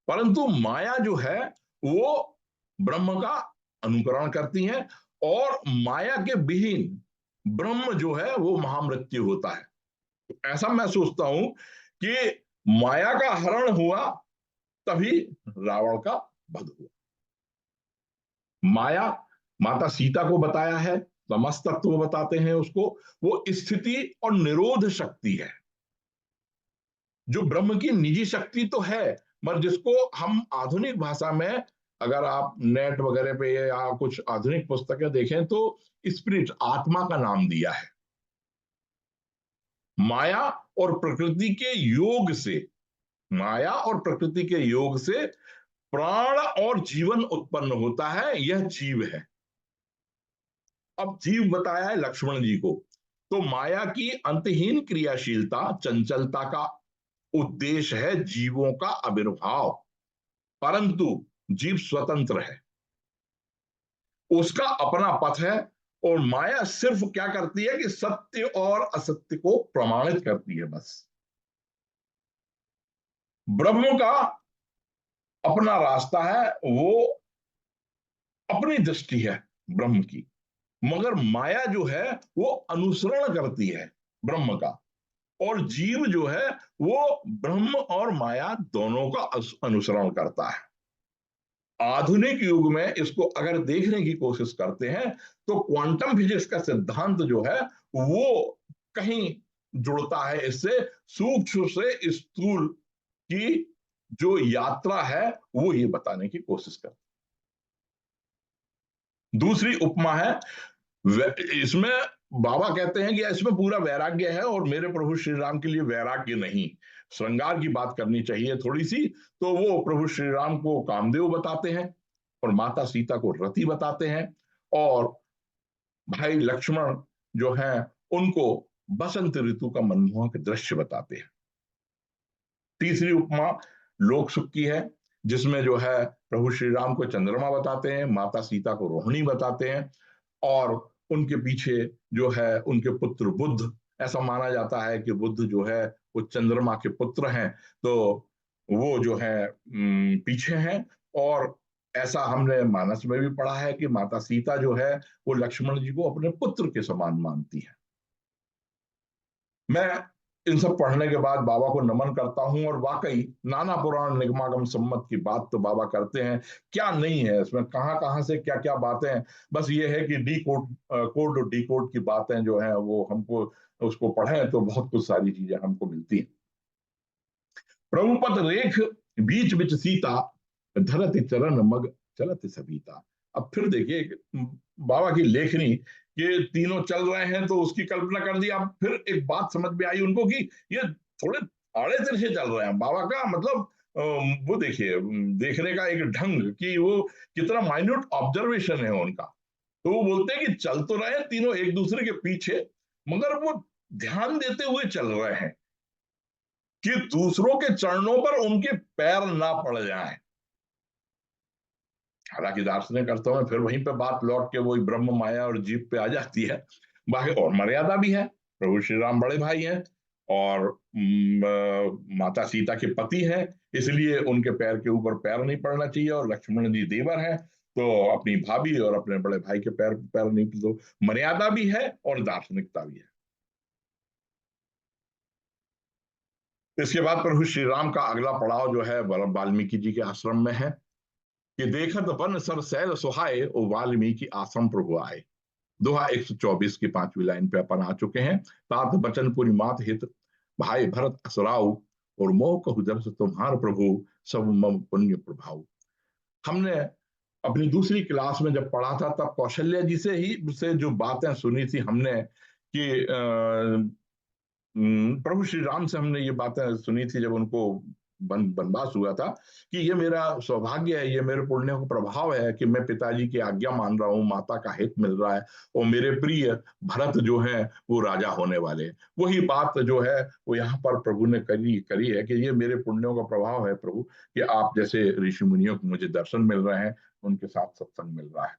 परंतु माया जो है वो ब्रह्म का अनुकरण करती है और माया के विहीन ब्रह्म जो है वो महामृत्यु होता है। तो ऐसा मैं सोचता हूं कि माया का हरण हुआ तभी रावण का वध हुआ। माया माता सीता को बताया है तमस तत्व बताते हैं उसको, वो स्थिति और निरोध शक्ति है, जो ब्रह्म की निजी शक्ति तो है, मगर जिसको हम आधुनिक भाषा में, अगर आप नेट वगैरह पे या कुछ आधुनिक पुस्तकें देखें तो स्पिरिट, आत्मा का नाम दिया है। माया और प्रकृति के योग से, माया और प्रकृति के योग से प्राण और जीवन उत्पन्न होता है, यह जीव है। अब जीव बताया है लक्ष्मण जी को, तो माया की अंतहीन क्रियाशीलता, चंचलता का उद्देश्य है जीवों का आविर्भाव, परंतु जीव स्वतंत्र है, उसका अपना पथ है। और माया सिर्फ क्या करती है कि सत्य और असत्य को प्रमाणित करती है बस। ब्रह्म का अपना रास्ता है, वो अपनी दृष्टि है ब्रह्म की, मगर माया जो है वो अनुसरण करती है ब्रह्म का, और जीव जो है वो ब्रह्म और माया दोनों का अनुसरण करता है। आधुनिक युग में इसको अगर देखने की कोशिश करते हैं तो क्वांटम फिजिक्स का सिद्धांत जो है वो कहीं जुड़ता है इससे, सूक्ष्म से स्थूल की जो यात्रा है वो ये बताने की कोशिश करता है। दूसरी उपमा है, इसमें बाबा कहते हैं कि इसमें पूरा वैराग्य है और मेरे प्रभु श्री राम के लिए वैराग्य नहीं, श्रृंगार की बात करनी चाहिए थोड़ी सी, तो वो प्रभु श्री राम को कामदेव बताते हैं और माता सीता को रति बताते हैं, और भाई लक्ष्मण जो है उनको बसंत ऋतु का मनमोहक दृश्य बताते हैं। तीसरी उपमा लोक सुख की है, जिसमें जो है प्रभु श्री राम को चंद्रमा बताते हैं, माता सीता को रोहिणी बताते हैं, और उनके पीछे जो है उनके पुत्र बुद्ध, ऐसा माना जाता है कि बुद्ध जो है वो चंद्रमा के पुत्र हैं, तो वो जो है पीछे हैं। और ऐसा हमने मानस में भी पढ़ा है कि माता सीता जो है वो लक्ष्मण जी को अपने पुत्र के समान मानती है। मैं इन सब पढ़ने के बाद बाबा को नमन करता हूं, और वाकई नाना पुराण निगमागम सम्मत की बात तो बाबा करते हैं, क्या नहीं है इसमें, कहां कहां से क्या क्या बातें हैं। बस ये है कि डी कोड, कोड और डी कोड की बातें जो है वो हमको, उसको पढ़ें तो बहुत कुछ सारी चीजें हमको मिलती हैं। प्रभुपद रेख बीच बीच सीता, धरती चरण मग चलत सभीता। अब फिर देखिए बाबा की लेखनी, ये तीनों चल रहे हैं तो उसकी कल्पना कर दी। अब फिर एक बात समझ में आई उनको कि ये थोड़े आड़े तिरछे चल रहे हैं, बाबा का मतलब वो देखिए देखने का एक ढंग कि वो कितना माइन्यूट ऑब्जर्वेशन है उनका। तो वो बोलते हैं कि चल तो रहे हैं तीनों एक दूसरे के पीछे, मगर वो ध्यान देते हुए चल रहे हैं कि दूसरों के चरणों पर उनके पैर ना पड़ जाएं। हालांकि दार्शनिक अर्थों में फिर वहीं पे बात लौट के वही ब्रह्म माया और जीव पे आ जाती है। बाकी और मर्यादा भी है, प्रभु श्री राम बड़े भाई हैं और माता सीता के पति हैं, इसलिए उनके पैर के ऊपर पैर नहीं पड़ना चाहिए, और लक्ष्मण जी देवर हैं तो अपनी भाभी और अपने बड़े भाई के पैर पैर नहीं, तो मर्यादा भी है और दार्शनिकता भी है। इसके बाद प्रभु श्री राम का अगला पड़ाव जो है वाल्मीकि जी के आश्रम में है कि देखत वन सर सैल सुहाए ओ वाल्मीकि आश्रम प्रभु आए। दोहा 124 की 5वीं लाइन पे अपन आ चुके हैं। तात बचन पुरी मात हित, भाई भरत असुराऊ, और मोह कहु जब से तुम्हार प्रभु, सब मम पुण्य प्रभाव। हमने अपनी दूसरी क्लास में जब पढ़ा था तब कौशल्या जी से जो बातें सुनी थी हमने कि प्रभु श्री राम से हमने ये बातें सुनी थी जब उनको वनवास हुआ था कि ये मेरा सौभाग्य है, ये मेरे पुण्य का प्रभाव है कि मैं पिताजी की आज्ञा मान रहा हूँ, माता का हित मिल रहा है, और मेरे प्रिय भरत जो है वो राजा होने वाले हैं। वही बात जो है वो यहाँ पर प्रभु ने करी करी है कि ये मेरे पुण्यों का प्रभाव है प्रभु, कि आप जैसे ऋषि मुनियों को मुझे दर्शन मिल रहे हैं, उनके साथ सत्संग मिल रहा है।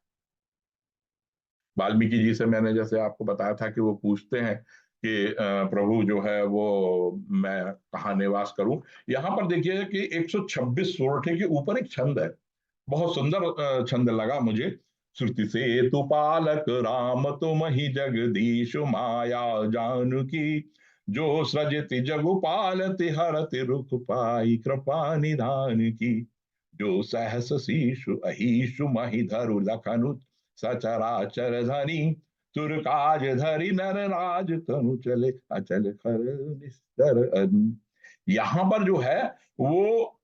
वाल्मीकि जी से मैंने जैसे आपको बताया था कि वो पूछते हैं कि प्रभु जो है वो मैं कहाँ निवास करूं। यहाँ पर देखिए कि 126 सोरठे के ऊपर एक छंद है, बहुत सुंदर छंद लगा मुझे। श्रुति से तु पालक राम तुम ही जगदीश माया जानकी, जो सृजति जगु पालति हरति रुख पाई कृपा निधान की, जो सहस शीशु अहिषु मही धरु लखनु सचराचर धनी, सुर काज धरि नर राज तनु चले अचल खर निस्तर अन। यहां पर जो है वो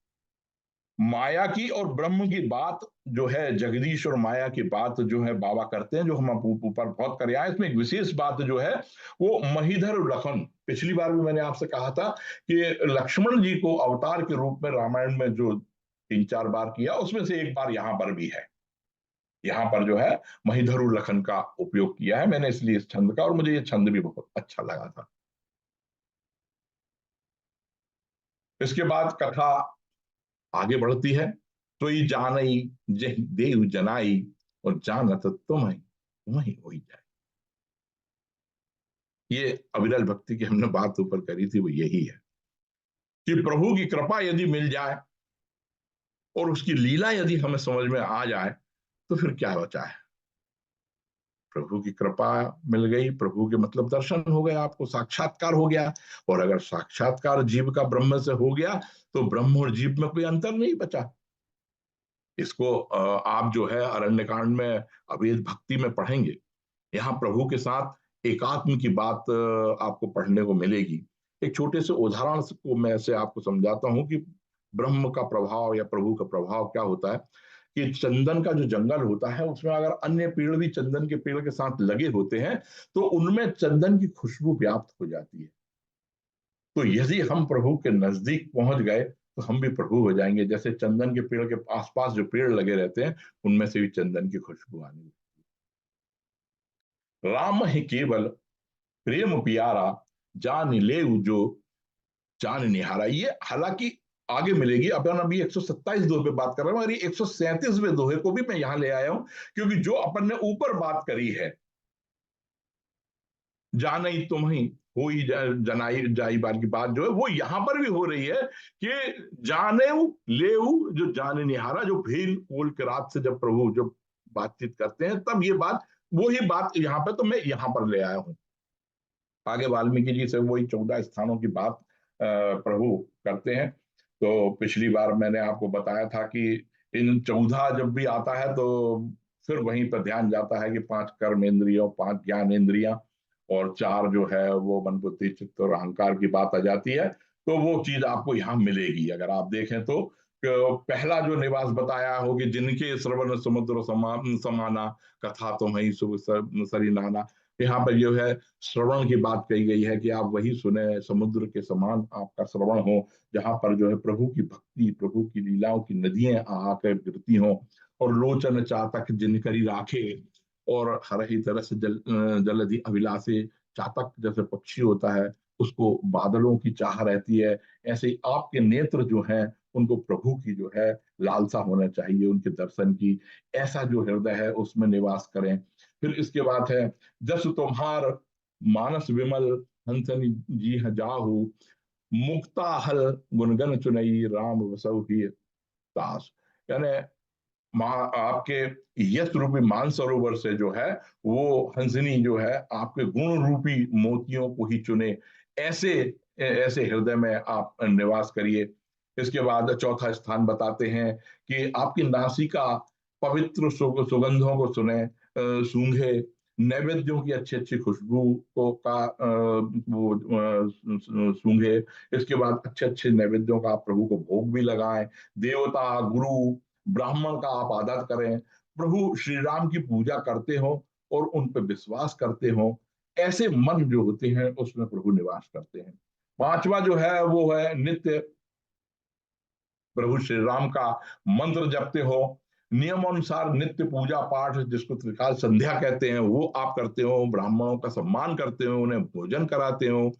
माया की और ब्रह्म की बात जो है, जगदीश और माया की बात जो है बाबा करते हैं, जो हम ऊपर बहुत कर आए। इसमें एक विशेष बात जो है वो महीधर लखन, पिछली बार भी मैंने आपसे कहा था कि लक्ष्मण जी को अवतार के रूप में रामायण में जो 3-4 बार किया, उसमें से एक बार यहां पर भी है। यहाँ पर जो है महीधर लखन का उपयोग किया है मैंने, इसलिए इस छंद का, और मुझे ये छंद भी बहुत अच्छा लगा था। इसके बाद कथा आगे बढ़ती है। तो ये जानई जह देव जनाई, और जानत तुम ही हो जाए। ये अविरल भक्ति की हमने बात ऊपर करी थी, वो यही है कि प्रभु की कृपा यदि मिल जाए और उसकी लीला यदि हमें समझ में आ जाए, तो फिर क्या बचा है। प्रभु की कृपा मिल गई, प्रभु के मतलब दर्शन हो गया, आपको साक्षात्कार हो गया। और अगर साक्षात्कार जीव का ब्रह्म से हो गया, तो ब्रह्म और जीव में कोई अंतर नहीं बचा। इसको आप जो है अरण्यकांड में अभेद भक्ति में पढ़ेंगे। यहाँ प्रभु के साथ एकात्म की बात आपको पढ़ने को मिलेगी। एक छोटे से उदाहरण को मैं से आपको समझाता हूँ कि ब्रह्म का प्रभाव या प्रभु का प्रभाव क्या होता है। कि चंदन का जो जंगल होता है, उसमें अगर अन्य पेड़ भी चंदन के पेड़ के साथ लगे होते हैं, तो उनमें चंदन की खुशबू व्याप्त हो जाती है। तो यदि हम प्रभु के नजदीक पहुंच गए, तो हम भी प्रभु हो जाएंगे। जैसे चंदन के पेड़ के आसपास जो पेड़ लगे रहते हैं, उनमें से भी चंदन की खुशबू आने लगती है। राम ही केवल प्रेम प्यारा, जान ले जो जान निहारा। ये हालांकि आगे मिलेगी। अपन अभी 127 दोहे पे बात कर रहे हैं, और ये 137वें दोहे को भी मैं यहां ले आया हूं, क्योंकि जो अपन ने ऊपर बात करी है, जानई तुम ही हो ही जनाई जाई बार की बात जो है, वो यहां पर भी हो रही है कि जाने ले जो जाने निहारा, जो भेल खोल के रात से जब प्रभु जब बातचीत करते हैं, तब ये बात, वो ही बात यहाँ पे तो मैं यहाँ पर ले आया हूं। आगे वाल्मीकि जी से वही 14 स्थानों की बात प्रभु करते हैं। तो पिछली बार मैंने आपको बताया था कि इन 14 जब भी आता है, तो फिर वहीं पर ध्यान जाता है कि 5 कर्म इंद्रियों, 5 ज्ञान इंद्रियां, और 4 जो है वो मन बुद्धि चित्त और अहंकार की बात आ जाती है। तो वो चीज आपको यहाँ मिलेगी अगर आप देखें तो। पहला जो निवास बताया हो कि जिनके श्रवण समुद्र समाना, कथा तो वही शुभ सरी नाना। यहाँ पर जो है श्रवण की बात कही गई है कि आप वही सुने, समुद्र के समान आपका श्रवण हो, जहां पर जो है प्रभु की भक्ति, प्रभु की लीलाओं की नदियां आकर गिरती हों। और लोचन चातक जिनकरी राखे, और हर ही तरह से जलधि अभिलाषे। चातक जैसे पक्षी होता है, उसको बादलों की चाह रहती है, ऐसे ही आपके नेत्र जो हैं, उनको प्रभु की जो है लालसा होना चाहिए, उनके दर्शन की। ऐसा जो हृदय है उसमें निवास करें। फिर इसके बाद है, जस तुम्हार मानस विमल, हंसनी जी जाहू, मुक्ता हल गुनगन चुनई, राम वसु ही दास। यानी आपके यश रूपी मानसरोवर से जो है वो हंसनी जो है आपके गुण रूपी मोतियों को ही चुने। ऐसे ऐसे हृदय में आप निवास करिए। इसके बाद चौथा स्थान बताते हैं कि आपकी नासिका पवित्र सुगंधों को सुने, सूंघे, नैवेद्यों की अच्छी अच्छी खुशबू को का वो सूंघे। इसके बाद अच्छे अच्छे नैवेद्यों का आप प्रभु को भोग भी लगाएं। देवता, गुरु, ब्राह्मण का आप आदर करें, प्रभु श्री राम की पूजा करते हो और उन पर विश्वास करते हो। ऐसे मन जो होते हैं उसमें प्रभु निवास करते हैं। पांचवा जो है वो है नित्य प्रभु श्री राम का मंत्र जपते हो, नियमानुसार नित्य पूजा पाठ जिसको त्रिकाल संध्या कहते हैं वो आप करते हो, ब्राह्मणों का सम्मान करते हो, उन्हें भोजन कराते हो,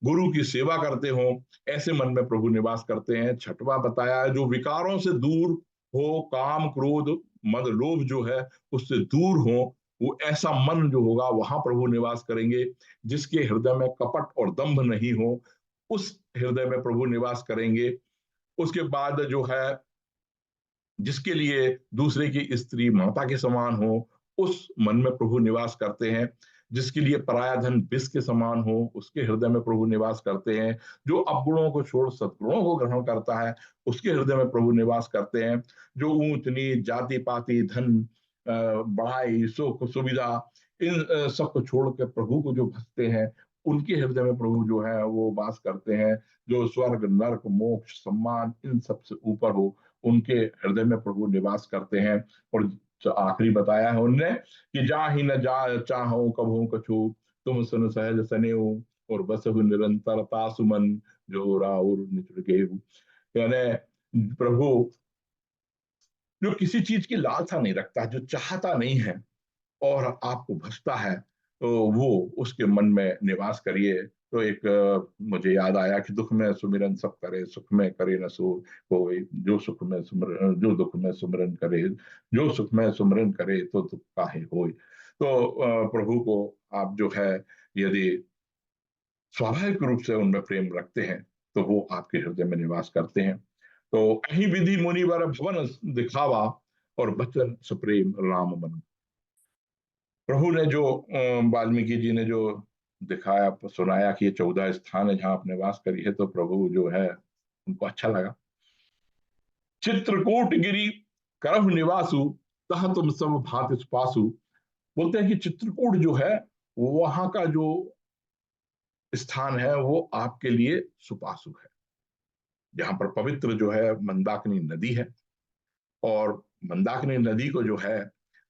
गुरु की सेवा करते हो। ऐसे मन में प्रभु निवास करते हैं। छठवा बताया है, जो विकारों से दूर हो, काम क्रोध मद लोभ जो है उससे दूर हो, वो ऐसा मन जो होगा वहां प्रभु निवास करेंगे। जिसके हृदय में कपट और दंभ नहीं हो, उस हृदय में प्रभु निवास करेंगे। उसके बाद जो है, जिसके लिए दूसरे की स्त्री माता के समान हो, उस मन में प्रभु निवास करते हैं। जिसके लिए पराया धन विष के समान हो, उसके हृदय में प्रभु निवास करते हैं। जो अवगुणों को छोड़ सद्गुणों को ग्रहण करता है, उसके हृदय में प्रभु निवास करते हैं। जो ऊंच नीच जाति पाति धन बढ़ाई सुख सुविधा इन सबको छोड़ के प्रभु को जो भजते हैं, उनके हृदय में प्रभु जो है वो वास करते हैं। जो स्वर्ग, नरक, मोक्ष, सम्मान इन सबसे ऊपर हो, उनके हृदय में प्रभु निवास करते हैं। और जो आखिरी बताया है उनने कि जा ही न जा चाहो कबहू कछु, तुम सुन सहज सनेऊ, और बसहु निरंतरता सुमन, जो राउर निचुड़ गेहूं। यानी प्रभु जो किसी चीज की लालसा नहीं रखता, जो चाहता नहीं है और आपको भजता है, तो वो उसके मन में निवास करिए। तो एक मुझे याद आया कि दुख में सुमिरन सब करे, सुख में करे न सो कोई, जो सुख में सुमरन, जो दुख में सुमिरन करे, जो सुख में सुमिरन करे तो दुख काहे होय। तो प्रभु को आप जो है यदि स्वाभाविक रूप से उनमें प्रेम रखते हैं, तो वो आपके हृदय में निवास करते हैं। तो अहि विधि मुनिवर भवन दिखावा, और बचन सुप्रेम राम मन। प्रभु ने जो वाल्मीकि जी ने जो दिखाया, सुनाया कि ये 14 स्थान है जहां आप निवास करी है, तो प्रभु जो है उनको अच्छा लगा। चित्रकूट गिरी करहु निवासु, तह तुम सब भांति पासु। बोलते हैं कि चित्रकूट जो है, वहां का जो स्थान है वो आपके लिए सुपासु है, जहां पर पवित्र जो है मंदाकिनी नदी है। और मंदाकिनी नदी को जो है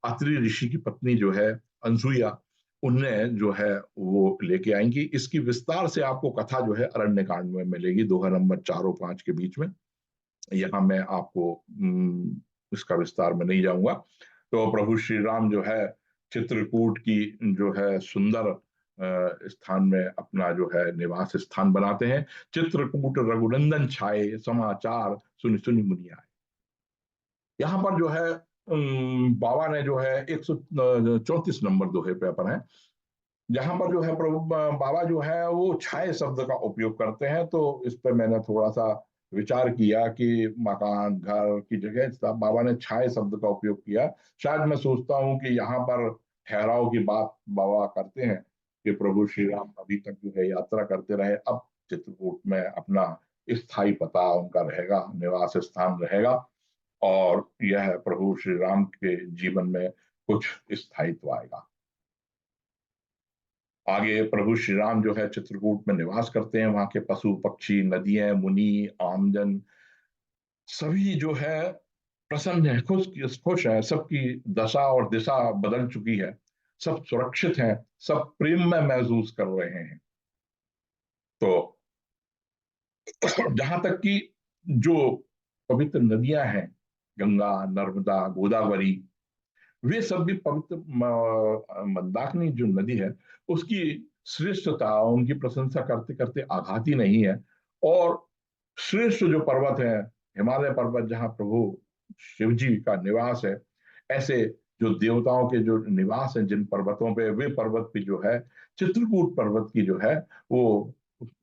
अत्रि ऋषि की पत्नी जो है अनसुईया, उनने जो है वो लेके आएंगी। इसकी विस्तार से आपको कथा जो है अरण्य कांड में मिलेगी, दोहा नंबर 4 और 5 के बीच में। यहाँ मैं आपको इसका विस्तार में नहीं जाऊंगा। तो प्रभु श्री राम जो है चित्रकूट की जो है सुंदर स्थान में अपना जो है निवास स्थान बनाते हैं। चित्रकूट रघुनंदन छाए, समाचार सुनि सुनि मुनि आए। यहाँ पर जो है बाबा ने जो है 134 नंबर दोहे पे अपन है, जहां पर जो है प्रभु बाबा जो है वो छाए शब्द का उपयोग करते हैं। तो इस पर मैंने थोड़ा सा विचार किया कि मकान घर की जगह सब बाबा ने छाए शब्द का उपयोग किया। शायद मैं सोचता हूँ कि यहाँ पर ठहराव की बात बाबा करते हैं कि प्रभु श्री राम अभी तक जो है यात्रा करते रहे, अब चित्रकूट में अपना स्थायी पता उनका रहेगा, निवास स्थान रहेगा। और यह प्रभु श्री राम के जीवन में कुछ स्थायित्व आएगा। आगे प्रभु श्री राम जो है चित्रकूट में निवास करते हैं। वहां के पशु पक्षी, नदियां, मुनि, आमजन सभी जो है प्रसन्न है, खुश खुश है। सबकी दशा और दिशा बदल चुकी है, सब सुरक्षित हैं, सब प्रेम में महसूस कर रहे हैं। तो जहां तक कि जो पवित्र नदियां हैं, गंगा, नर्मदा, गोदावरी, वे सब भी पवित्र मंदाकिनी जो नदी है उसकी श्रेष्ठता, उनकी प्रशंसा करते करते आघाती नहीं है। और श्रेष्ठ जो पर्वत है, हिमालय पर्वत, जहाँ प्रभु शिव जी का निवास है, ऐसे जो देवताओं के जो निवास हैं जिन पर्वतों पे, वे पर्वत भी जो है चित्रकूट पर्वत की जो है वो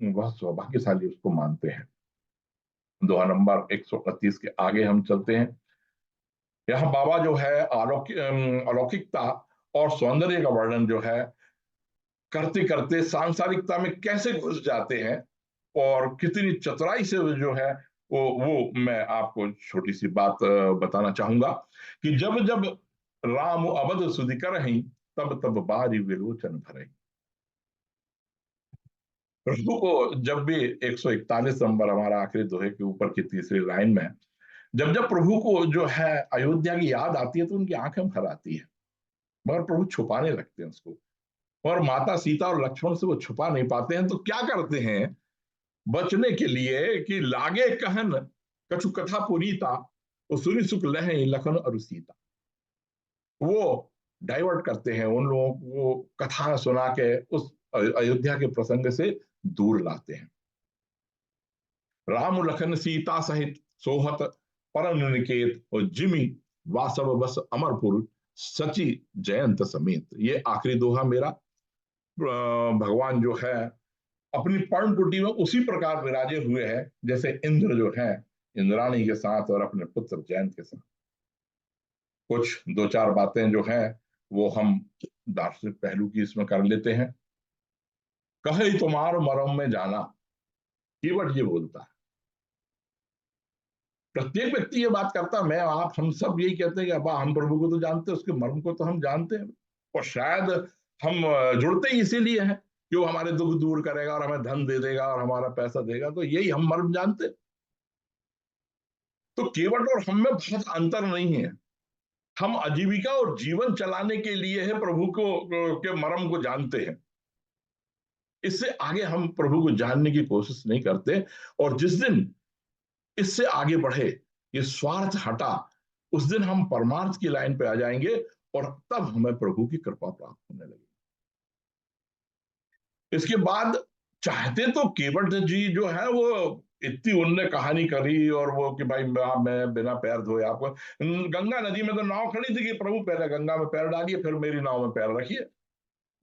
वह सौभाग्यशाली उसको मानते हैं। दोहा नंबर 129 के आगे हम चलते हैं। यहाँ बाबा जो है अलौकिकता और सौंदर्य का वर्णन जो है करते करते सांसारिकता में कैसे घुस जाते हैं, और कितनी चतुराई से जो है वो मैं आपको छोटी सी बात बताना चाहूंगा कि जब जब राम अवध सुधि करहिं, तब तब बारी विलोचन भरहि। प्रभु को जब भी 141 नंबर हमारा आखिरी दोहे के ऊपर की तीसरी लाइन में, जब जब प्रभु को जो है अयोध्या की याद आती है तो उनकी आंखें भर आती है, मगर प्रभु छुपाने लगते हैं उसको। और माता सीता और लक्ष्मण से वो छुपा नहीं पाते हैं, तो क्या करते हैं बचने के लिए कि लागे कहन कछु कथा पुनीता, तो सुनि सुख लहे लखन और सीता। वो डाइवर्ट करते हैं, उन लोगों को कथा सुना के उस अयोध्या के प्रसंग से दूर लाते हैं। राम लखन सीता सहित सोहत परम निकेत, और जिमी वासव बस अमरपुर, सची जयंत समेत। ये आखिरी दोहा मेरा। भगवान जो है अपनी पर्ण कुटी में उसी प्रकार विराजे हुए हैं जैसे इंद्र जो है इंद्राणी के साथ और अपने पुत्र जयंत के साथ। कुछ दो चार बातें जो है वो हम दार्शनिक पहलू की इसमें कर लेते हैं। कहे तुम्हार मरम में जाना, कीवर्ड ये बोलता है। प्रत्येक व्यक्ति ये बात करता, मैं आप हम सब यही कहते हैं कि अब हम प्रभु को तो जानते हैं, उसके मर्म को तो हम जानते हैं। और शायद हम जुड़ते ही इसीलिए हैं कि वो हमारे दुख दूर करेगा और हमें धन दे देगा और हमारा पैसा देगा, तो यही हम मर्म जानते। तो केवट और हम में बहुत अंतर नहीं है। हम आजीविका और जीवन चलाने के लिए है प्रभु को के मर्म को जानते हैं। इससे आगे हम प्रभु को जानने की कोशिश नहीं करते। और जिस दिन इससे आगे बढ़े, ये स्वार्थ हटा, उस दिन हम परमार्थ की लाइन पे आ जाएंगे और तब हमें प्रभु की कृपा प्राप्त होने लगेगी। इसके बाद चाहते तो केवट जी जो है वो इतनी उनने कहानी करी और वो कि भाई मैं बिना पैर धोए आपको, गंगा नदी में तो नाव खड़ी थी कि प्रभु पहले गंगा में पैर डालिए फिर मेरी नाव में पैर रखिए।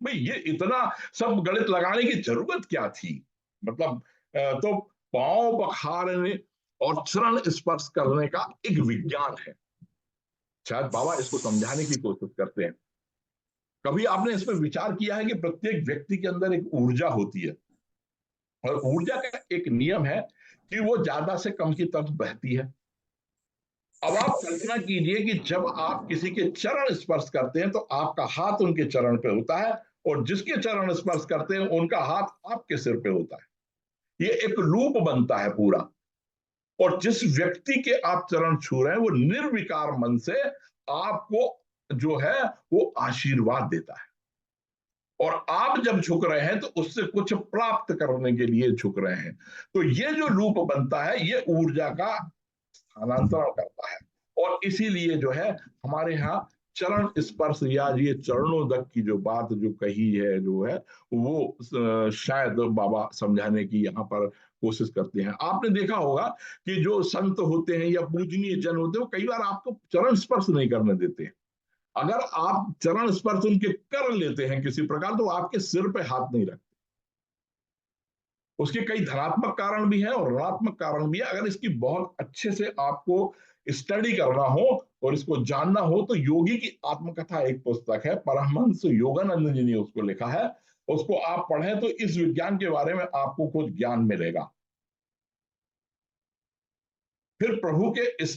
भाई ये इतना सब गणित लगाने की जरूरत क्या थी? मतलब तो पांव पखारने और चरण स्पर्श करने का एक विज्ञान है। शायद बाबा इसको समझाने की कोशिश करते हैं। कभी आपने इस पर विचार किया है कि प्रत्येक व्यक्ति के अंदर एक ऊर्जा होती है और ऊर्जा का एक नियम है कि वो ज्यादा से कम की तरफ बहती है। अब आप कल्पना कीजिए कि जब आप किसी के चरण स्पर्श करते हैं तो आपका हाथ उनके चरण पे होता है और जिसके चरण स्पर्श करते हैं उनका हाथ आपके सिर पे होता है। ये एक लूप बनता है पूरा। और जिस व्यक्ति के आप चरण छू रहे हैं वो निर्विकार मन से आपको जो है वो आशीर्वाद देता है। और आप जब झुक रहे हैं तो उससे कुछ प्राप्त करने के लिए झुक रहे हैं। तो ये जो लूप बनता है ये ऊर्जा का स्थानांतरण करता है। और इसीलिए जो है हमारे यहाँ चरण स्पर्श या ये चरणोदक की जो बात जो कही है जो है वो शायद बाबा समझाने की यहाँ पर कोशिश करते हैं। आपने देखा होगा कि जो संत होते हैं या पूजनीय जन होते हैं वो कई बार आपको चरण स्पर्श नहीं करने देते हैं। अगर आप चरण स्पर्श उनके कर लेते हैं किसी प्रकार तो आपके सिर पे हाथ नहीं रखते। उसके कई धनात्मक कारण भी हैं और ऋणात्मक कारण भी है। अगर इसकी बहुत अच्छे से आपको स्टडी करना हो और इसको जानना हो तो योगी की आत्मकथा एक पुस्तक है, परमहंस योगानंद जी ने उसको लिखा है। उसको आप पढ़ें तो इस विज्ञान के बारे में आपको कुछ ज्ञान मिलेगा। फिर प्रभु के इस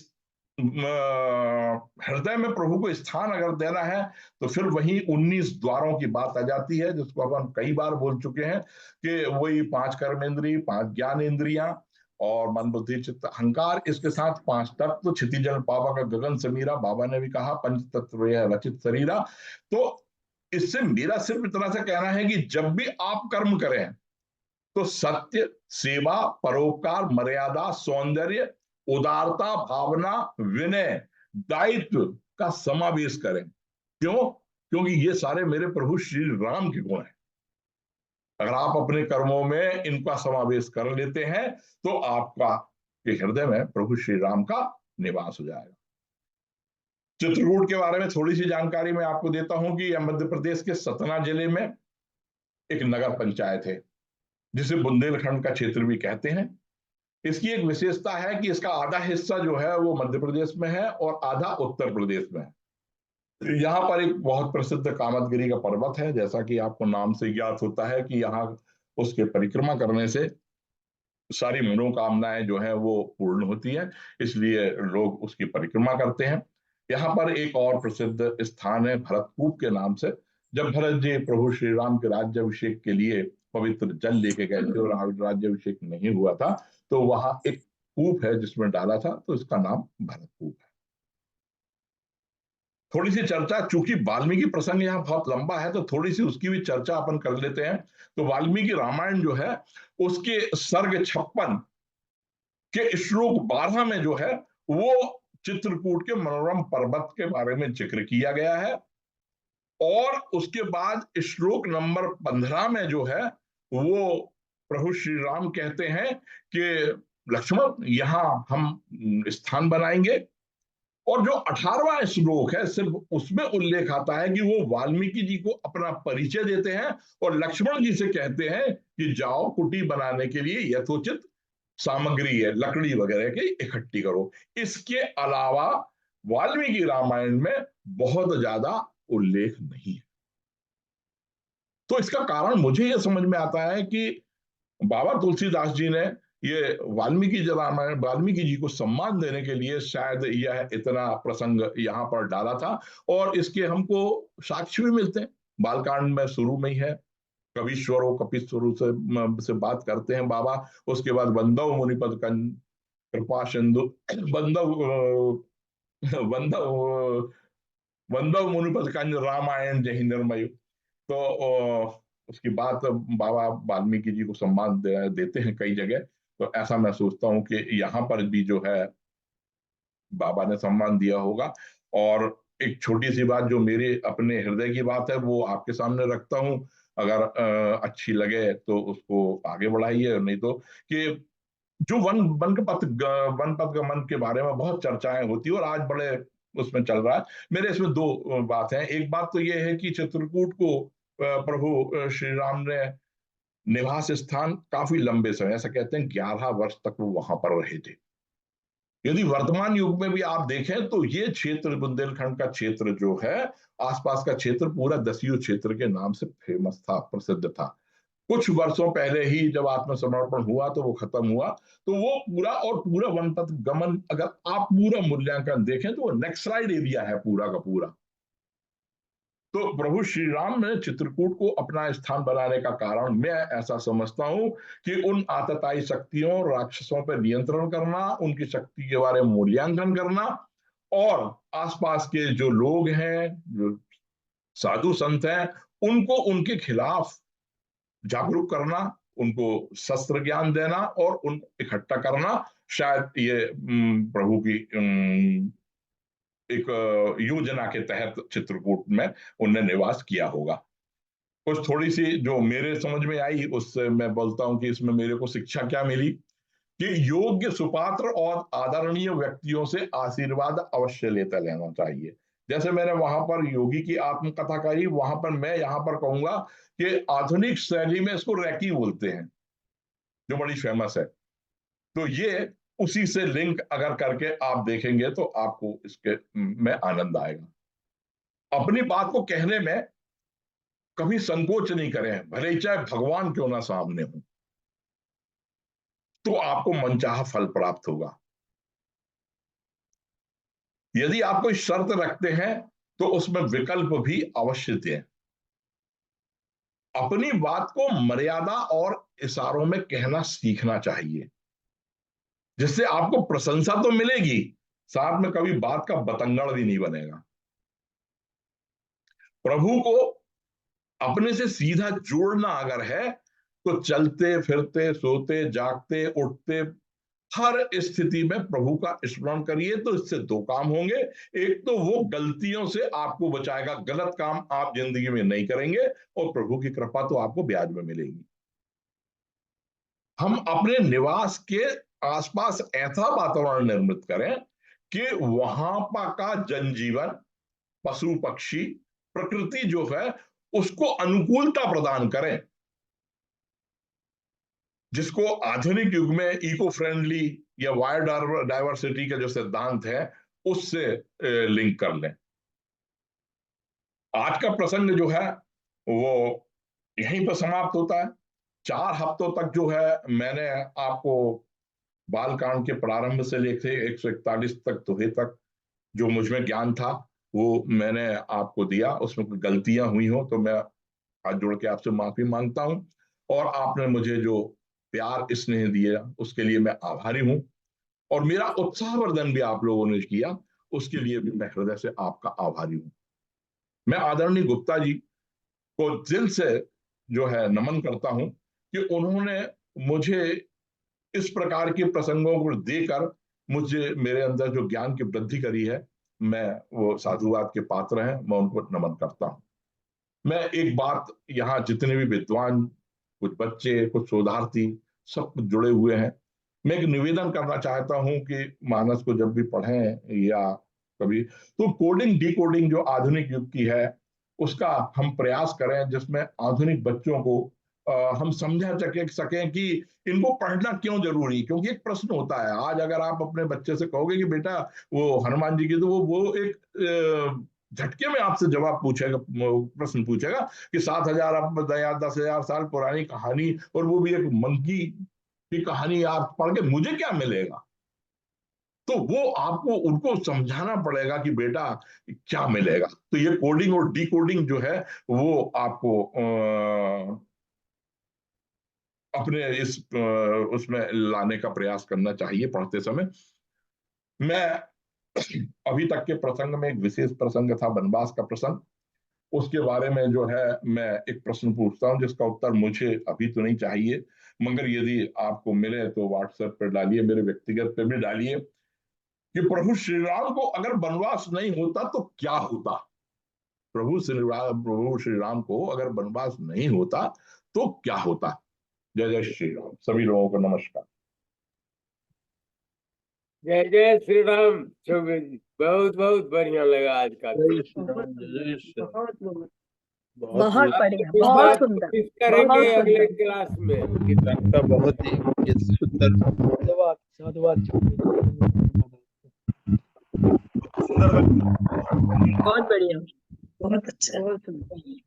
हृदय में प्रभु को स्थान अगर देना है तो फिर वही 19 द्वारों की बात आ जाती है जिसको अब हम कई बार बोल चुके हैं कि वही 5 कर्मेंद्रिय, 5 ज्ञान इंद्रियां और मन बुद्धि चित्त अहंकार, इसके साथ 5 तत्व क्षिति जल पावा का गगन समीरा, बाबा ने भी कहा पंच तत्व रचित शरीरा। तो इससे मेरा सिर्फ इतना सा कहना है कि जब भी आप कर्म करें तो सत्य, सेवा, परोपकार, मर्यादा, सौंदर्य, उदारता, भावना, विनय, दायित्व का समावेश करें। क्यों? क्योंकि ये सारे मेरे प्रभु श्री राम के गुण हैं। अगर आप अपने कर्मों में इनका समावेश कर लेते हैं तो आपका के हृदय में प्रभु श्री राम का निवास हो जाएगा। चित्रकूट के बारे में थोड़ी सी जानकारी मैं आपको देता हूं कि यह मध्य प्रदेश के सतना जिले में एक नगर पंचायत है जिसे बुंदेलखंड का क्षेत्र भी कहते हैं। इसकी एक विशेषता है कि इसका आधा हिस्सा जो है वो मध्य प्रदेश में है और आधा उत्तर प्रदेश में है। यहाँ पर एक बहुत प्रसिद्ध कामदगिरी का पर्वत है, जैसा कि आपको नाम से ज्ञात होता है कि यहाँ उसके परिक्रमा करने से सारी मनोकामनाएं जो है वो पूर्ण होती है, इसलिए लोग उसकी परिक्रमा करते हैं। यहाँ पर एक और प्रसिद्ध स्थान है भरतकूप के नाम से। जब भरत जी प्रभु श्री राम के राज्याभिषेक के लिए पवित्र जल लेके गए थे और राज्याभिषेक नहीं हुआ था तो वहां एक कूप है जिसमें डाला था, तो इसका नाम भरतकूप है। थोड़ी सी चर्चा, चूंकि वाल्मीकि प्रसंग यहाँ बहुत लंबा है तो थोड़ी सी उसकी भी चर्चा अपन कर लेते हैं। तो वाल्मीकि रामायण जो है उसके सर्ग 56 के श्लोक 12 में जो है वो चित्रकूट के मनोरम पर्वत के बारे में जिक्र किया गया है। और उसके बाद श्लोक नंबर 15 में जो है वो प्रभु श्री राम कहते हैं कि लक्ष्मण यहां हम स्थान बनाएंगे। और जो 18वां श्लोक है सिर्फ उसमें उल्लेख आता है कि वो वाल्मीकि जी को अपना परिचय देते हैं और लक्ष्मण जी से कहते हैं कि जाओ कुटी बनाने के लिए यथोचित सामग्री है लकड़ी वगैरह की इकट्ठी करो। इसके अलावा वाल्मीकि रामायण में बहुत ज्यादा उल्लेख नहीं है। तो इसका कारण मुझे यह समझ में आता है कि बाबा तुलसीदास जी ने ये वाल्मीकि रामायण वाल्मीकि जी को सम्मान देने के लिए शायद यह इतना प्रसंग यहाँ पर डाला था। और इसके हमको साक्ष्य भी मिलते हैं। बालकांड में शुरू में ही है, कवीश्वरो कपीश्वरो से बात करते हैं बाबा। उसके बाद बंधव मुनिपद कृपा सिंधु, बंधव बंधव बंधव मुनिपद कंज रामायण जय निर्मय। तो उसकी बात बाबा वाल्मीकि जी को सम्मान देते हैं कई जगह। तो ऐसा मैं सोचता हूँ कि यहाँ पर भी जो है बाबा ने सम्मान दिया होगा। और एक छोटी सी बात जो मेरे अपने हृदय की बात है वो आपके सामने रखता हूँ। अगर अच्छी लगे तो उसको आगे बढ़ाइए, नहीं तो कि जो वन पथ गमन के बारे में बहुत चर्चाएं होती है और आज बड़े उसमें चल रहा है। मेरे इसमें दो बात है। एक बात तो ये है कि चित्रकूट को प्रभु श्री राम ने निवास स्थान काफी लंबे समय, ऐसा कहते हैं 11 वर्ष तक वो वहां पर रहे थे। यदि वर्तमान युग में भी आप देखें तो ये क्षेत्र बुंदेलखंड का क्षेत्र जो है, आसपास का क्षेत्र पूरा दसियों क्षेत्र के नाम से फेमस था, प्रसिद्ध था। कुछ वर्षों पहले ही जब आत्मसमर्पण हुआ तो वो खत्म हुआ। तो वो पूरा और पूरा वनपथ गमन अगर आप पूरा मूल्यांकन देखें तो वो नेक्सलाइड एरिया है पूरा का पूरा। तो प्रभु श्री राम ने चित्रकूट को अपना स्थान बनाने का कारण मैं ऐसा समझता हूं कि उन आतताई शक्तियों राक्षसों पर नियंत्रण करना, उनकी शक्ति के बारे में मूल्यांकन करना, और आसपास के जो लोग हैं, जो साधु संत हैं, उनको उनके खिलाफ जागरूक करना, उनको शस्त्र ज्ञान देना और उन इकट्ठा करना। शायद ये प्रभु की एक योजना के तहत चित्रकूट में उनने निवास किया होगा। कुछ थोड़ी सी जो मेरे समझ में आई उससे मैं बोलता हूं कि इसमें मेरे को शिक्षा क्या मिली कि योग्य सुपात्र और आदरणीय व्यक्तियों से आशीर्वाद अवश्य लेते लेना चाहिए। जैसे मैंने वहां पर योगी की आत्मकथा कही, वहां पर मैं यहां पर कहूंगा कि आधुनिक शैली में इसको रैकी बोलते हैं, जो बड़ी फेमस है। तो ये उसी से लिंक अगर करके आप देखेंगे तो आपको इसके में आनंद आएगा। अपनी बात को कहने में कभी संकोच नहीं करें, भले ही चाहे भगवान क्यों ना सामने हो, तो आपको मनचाहा फल प्राप्त होगा। यदि आप कोई शर्त रखते हैं तो उसमें विकल्प भी अवश्य दें। अपनी बात को मर्यादा और इशारों में कहना सीखना चाहिए, जिससे आपको प्रशंसा तो मिलेगी, साथ में कभी बात का बतंगड़ भी नहीं बनेगा। प्रभु को अपने से सीधा जोड़ना अगर है तो चलते फिरते सोते जागते उठते हर स्थिति में प्रभु का स्मरण करिए। तो इससे दो काम होंगे। एक तो वो गलतियों से आपको बचाएगा, गलत काम आप जिंदगी में नहीं करेंगे, और प्रभु की कृपा तो आपको ब्याज में मिलेगी। हम अपने निवास के आसपास ऐसा वातावरण निर्मित करें कि वहां का जनजीवन, पशु पक्षी, प्रकृति जो है उसको अनुकूलता प्रदान करें, जिसको आधुनिक युग में इको फ्रेंडली या बायोडाइवर्सिटी का जो सिद्धांत है उससे लिंक कर लें। आज का प्रसंग जो है वो यहीं पर समाप्त होता है। 4 हफ्तों तक जो है मैंने आपको बालकांड के प्रारंभ से लेकर 141 तक दोहे तक जो मुझमें ज्ञान था वो मैंने आपको दिया। उसमें कोई गलतियां हुई हो तो मैं हाथ जोड़ के आपसे माफी मांगता हूं, और आपने मुझे जो प्यार स्नेह दिया उसके लिए मैं आभारी हूं, और मेरा उत्साहवर्धन भी आप लोगों ने किया उसके लिए भी मैं हृदय से आपका आभारी हूं। मैं आदरणीय गुप्ता जी को दिल से जो है नमन करता हूं कि उन्होंने मुझे इस प्रकार के प्रसंगों को देकर मुझे मेरे अंदर जो ज्ञान की वृद्धि करी है, मैं वो साधुवाद के पात्र हैं, मैं उनको नमन करता हूं। मैं एक बात, यहाँ जितने भी विद्वान, कुछ बच्चे, कुछ शोधार्थी, सब कुछ जुड़े हुए हैं, मैं एक निवेदन करना चाहता हूं कि मानस को जब भी पढ़ें या कभी, तो कोडिंग डिकोडिंग जो आधुनिक युग की है उसका हम प्रयास करें, जिसमें आधुनिक बच्चों को हम समझा सकें कि इनको पढ़ना क्यों जरूरी। क्योंकि एक प्रश्न होता है, आज अगर आप अपने बच्चे से कहोगे कि बेटा वो हनुमान जी की, तो वो एक झटके में आपसे जवाब पूछेगा, प्रश्न पूछेगा कि 7,000 या 10,000 साल पुरानी कहानी, और वो भी एक मंकी की कहानी आप पढ़ के मुझे क्या मिलेगा। तो वो आपको उनको समझाना पड़ेगा कि बेटा क्या मिलेगा। तो ये कोडिंग और डी कोडिंग जो है वो आपको अपने इस उसमें लाने का प्रयास करना चाहिए पढ़ते समय। मैं अभी तक के प्रसंग में एक विशेष प्रसंग था, वनवास का प्रसंग। उसके बारे में जो है मैं एक प्रश्न पूछता हूं जिसका उत्तर मुझे अभी तो नहीं चाहिए, मगर यदि आपको मिले तो व्हाट्सएप पर डालिए, मेरे व्यक्तिगत पे भी डालिए, कि प्रभु श्री राम को अगर वनवास नहीं होता तो क्या होता। प्रभु श्री राम को अगर वनवास नहीं होता तो क्या होता। जय जय श्री राम, सभी लोगों को नमस्कार। जय जय श्री राम चौबे जी, बहुत बहुत बढ़िया लगा आज का। जय श्री राम, जय श्री राम। बहुत बढ़िया, इस बहुत बात सुंदर, कोशिश करेंगे बहुत अगले सुंदर। क्लास में। कीर्तन का बहुत ही सुंदर साधुवाद साधुवाद। बहुत बढ़िया, बहुत अच्छा, बहुत सुंदर।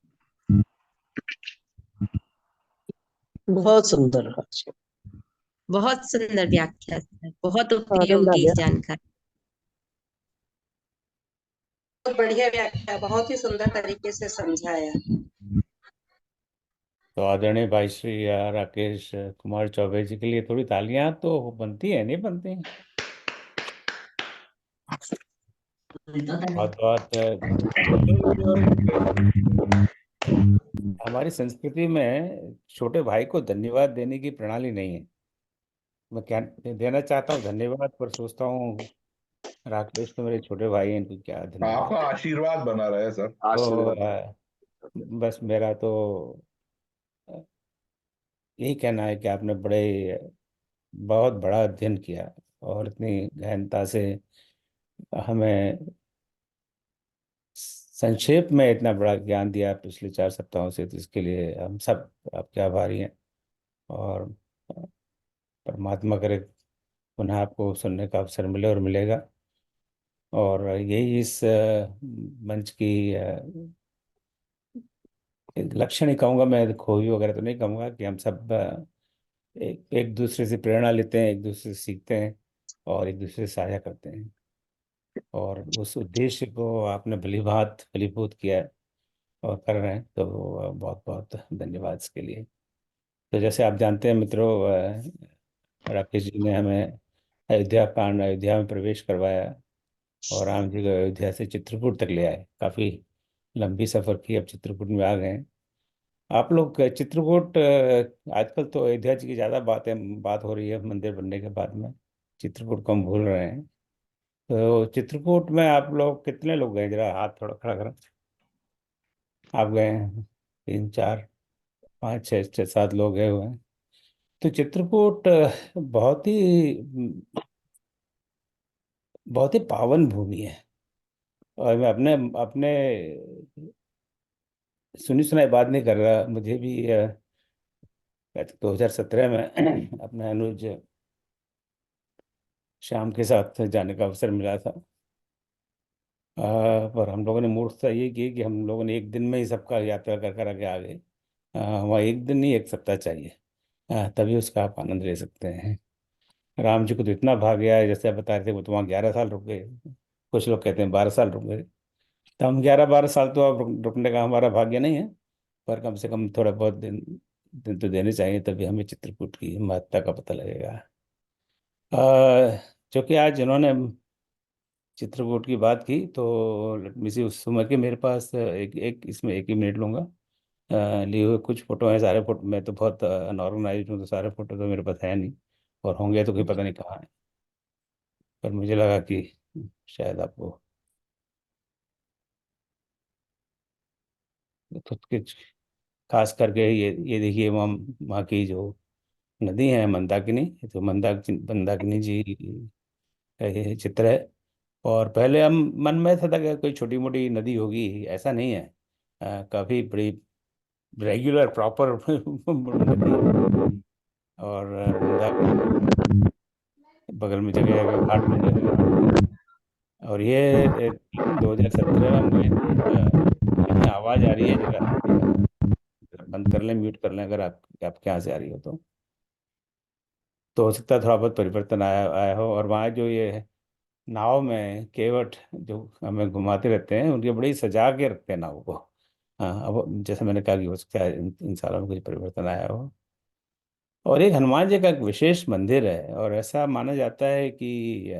बहुत सुंदर। बहुत सुंदर व्याख्या है, बहुत आनंद आ उपयोगी गया। जानकारी। बहुत बढ़िया व्याख्या, बहुत ही सुंदर तरीके से समझाया। तो आदरणीय भाई श्री राकेश कुमार चौबे जी के लिए थोड़ी तालियां तो बनती है, नहीं बनती? बहुत बहुत हमारी संस्कृति में छोटे भाई को धन्यवाद देने की प्रणाली नहीं है। मैं क्या देना चाहता हूँ धन्यवाद, पर सोचता हूँ राकेश तो मेरे छोटे भाई हैं, इनको क्या धन्यवाद। आपका आशीर्वाद बना रहे सर। तो बस मेरा तो यही कहना है कि आपने बहुत बड़ा अध्ययन किया और इतनी गहनता से हमें संक्षेप में इतना बड़ा ज्ञान दिया पिछले 4 सप्ताहों से, तो इसके लिए हम सब आपके आभारी हैं। और परमात्मा करे पुनः आपको सुनने का अवसर मिले और मिलेगा। और यही इस मंच की एक लक्षण ही कहूँगा मैं, खूबी वगैरह तो नहीं कहूँगा, कि हम सब एक दूसरे से प्रेरणा लेते हैं, एक दूसरे से सीखते हैं और एक दूसरे से साझा करते हैं। और उस उद्देश्य को आपने भलीभूत किया है और कर रहे हैं, तो बहुत बहुत धन्यवाद इसके लिए। तो जैसे आप जानते हैं मित्रों, राकेश जी ने हमें अयोध्या में प्रवेश करवाया और राम जी को अयोध्या से चित्रकूट तक ले आए। काफ़ी लंबी सफ़र की, अब चित्रकूट में आ गए हैं। आप लोग चित्रकूट आजकल तो अयोध्या जी की ज़्यादा बात हो रही है मंदिर बनने के बाद में, चित्रकूट को हम भूल रहे हैं। तो चित्रकूट में आप लोग कितने लोग गए? जरा हाथ थोड़ा खड़ा करें। आप गए हैं? 3 4 5 6 7 लोग गए हुए हैं। तो चित्रकूट बहुत ही पावन भूमि है। और मैं अपने अपने सुनी सुनाई बात नहीं कर रहा, मुझे भी 2017 में अपने अनुज श्याम के साथ जाने का अवसर मिला था। पर हम लोगों ने मूर्खता ये की कि हम लोगों ने एक दिन में ही सबका यात्रा कर आगे आ गए। वहाँ एक दिन नहीं, एक सप्ताह चाहिए, तभी उसका आप आनंद ले सकते हैं। राम जी को तो इतना भाग गया है, जैसे आप बता रहे थे, वो तो वहाँ 11 साल रुक गए। कुछ लोग कहते हैं 12 साल रुक गए। तो हम 11 12 साल तो अब रुकने का हमारा भाग्य नहीं है, पर कम से कम थोड़ा बहुत दिन तो देने चाहिए, तभी हमें चित्रकूट की महत्ता का पता लगेगा। क्योंकि आज जिन्होंने चित्रकूट की बात की, तो लेट मी सी, उस समय के मेरे पास इसमें एक ही मिनट लूँगा। लिए हुए कुछ फोटो हैं, सारे फोटो मैं तो बहुत अनऑर्गेनाइज हूँ, तो सारे फोटो तो मेरे पास है नहीं, और होंगे तो कोई पता नहीं कहाँ है। पर मुझे लगा कि शायद आपको तो कुछ खास करके ये देखिए, वहाँ की जो नदी है मंदाकिनी, तो मंदाकिनी जी का ये चित्र है। और पहले हम मन में था कि कोई छोटी मोटी नदी होगी, ऐसा नहीं है। काफ़ी बड़ी रेगुलर प्रॉपर नदी है। और मंदाकिनी बगल में जगह जगह घाट बने हुए हैं। और ये 2017 में हम गए थे। लेकिन आवाज़ आ रही है, जरा बंद कर लें, म्यूट कर लें, अगर आपके यहाँ से आ रही हो तो हो सकता है थोड़ा बहुत परिवर्तन आया आया हो। और वहाँ जो ये नाव में केवट जो हमें घुमाते रहते हैं, उनके बड़ी सजा के रखते हैं नाव को। हाँ, अब जैसे मैंने कहा कि हो सकता है इन सालों में कुछ परिवर्तन आया हो। और एक हनुमान जी का एक विशेष मंदिर है, और ऐसा माना जाता है कि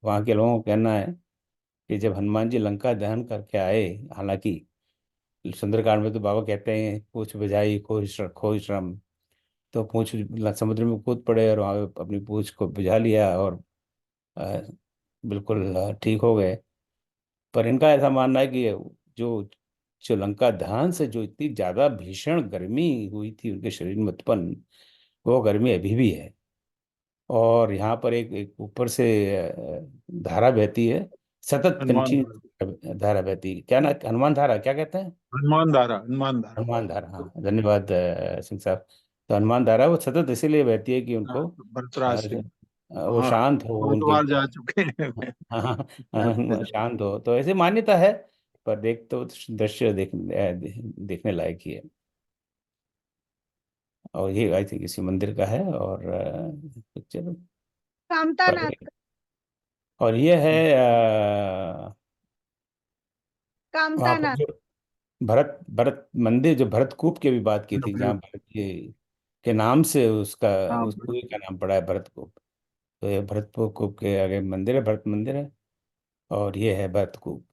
वहाँ के लोगों का कहना है कि जब हनुमान जी लंका दहन करके आए, हालांकि सुंदरकांड में तो बाबा कहते हैं पूछ बुझाई खोई श्रम, तो पूछ समुद्र में कूद पड़े और वहाँ पे अपनी पूछ को बुझा लिया और अ, बिल्कुल ठीक हो गए। पर इनका ऐसा मानना है कि जो जो लंका दहन से जो इतनी ज्यादा भीषण गर्मी हुई थी उनके शरीर में उत्पन्न, वो गर्मी अभी भी है। और यहाँ पर एक ऊपर से धारा बहती है, सतत हनुमान धारा। कंटिन्यू धारा बहती है। क्या ना, हनुमान धारा क्या कहते हैं? हनुमान धारा, हनुमान धारा। हनुमान धारा, हाँ धन्यवाद सिंह साहब। तो हनुमान धारा वो सतत इसीलिए बहती है कि हाँ, उनको भरतराज अ, सिंह। वो हाँ, शांत हो बहुत उनकी। बार जा चुके हैं। हाँ हाँ, जाते हाँ, जाते। शांत हो, तो ऐसे मान्यता है। पर देख तो दृश्य देखने लायक ही है। और ये आई थिंक इसी मंदिर का है। और चलो, कामता पर नाथ, और ये है वहाँ कामता पर नाथ। जो भरत भरत मंदिर, जो भरतकूप की भी बात की थी, जहाँ भरत के नाम से उसका हाँ, उस कुएं का नाम पड़ा है भरतकूप। तो ये भरतकूप के आगे मंदिर है, भरत मंदिर है, और ये है भरतकूप।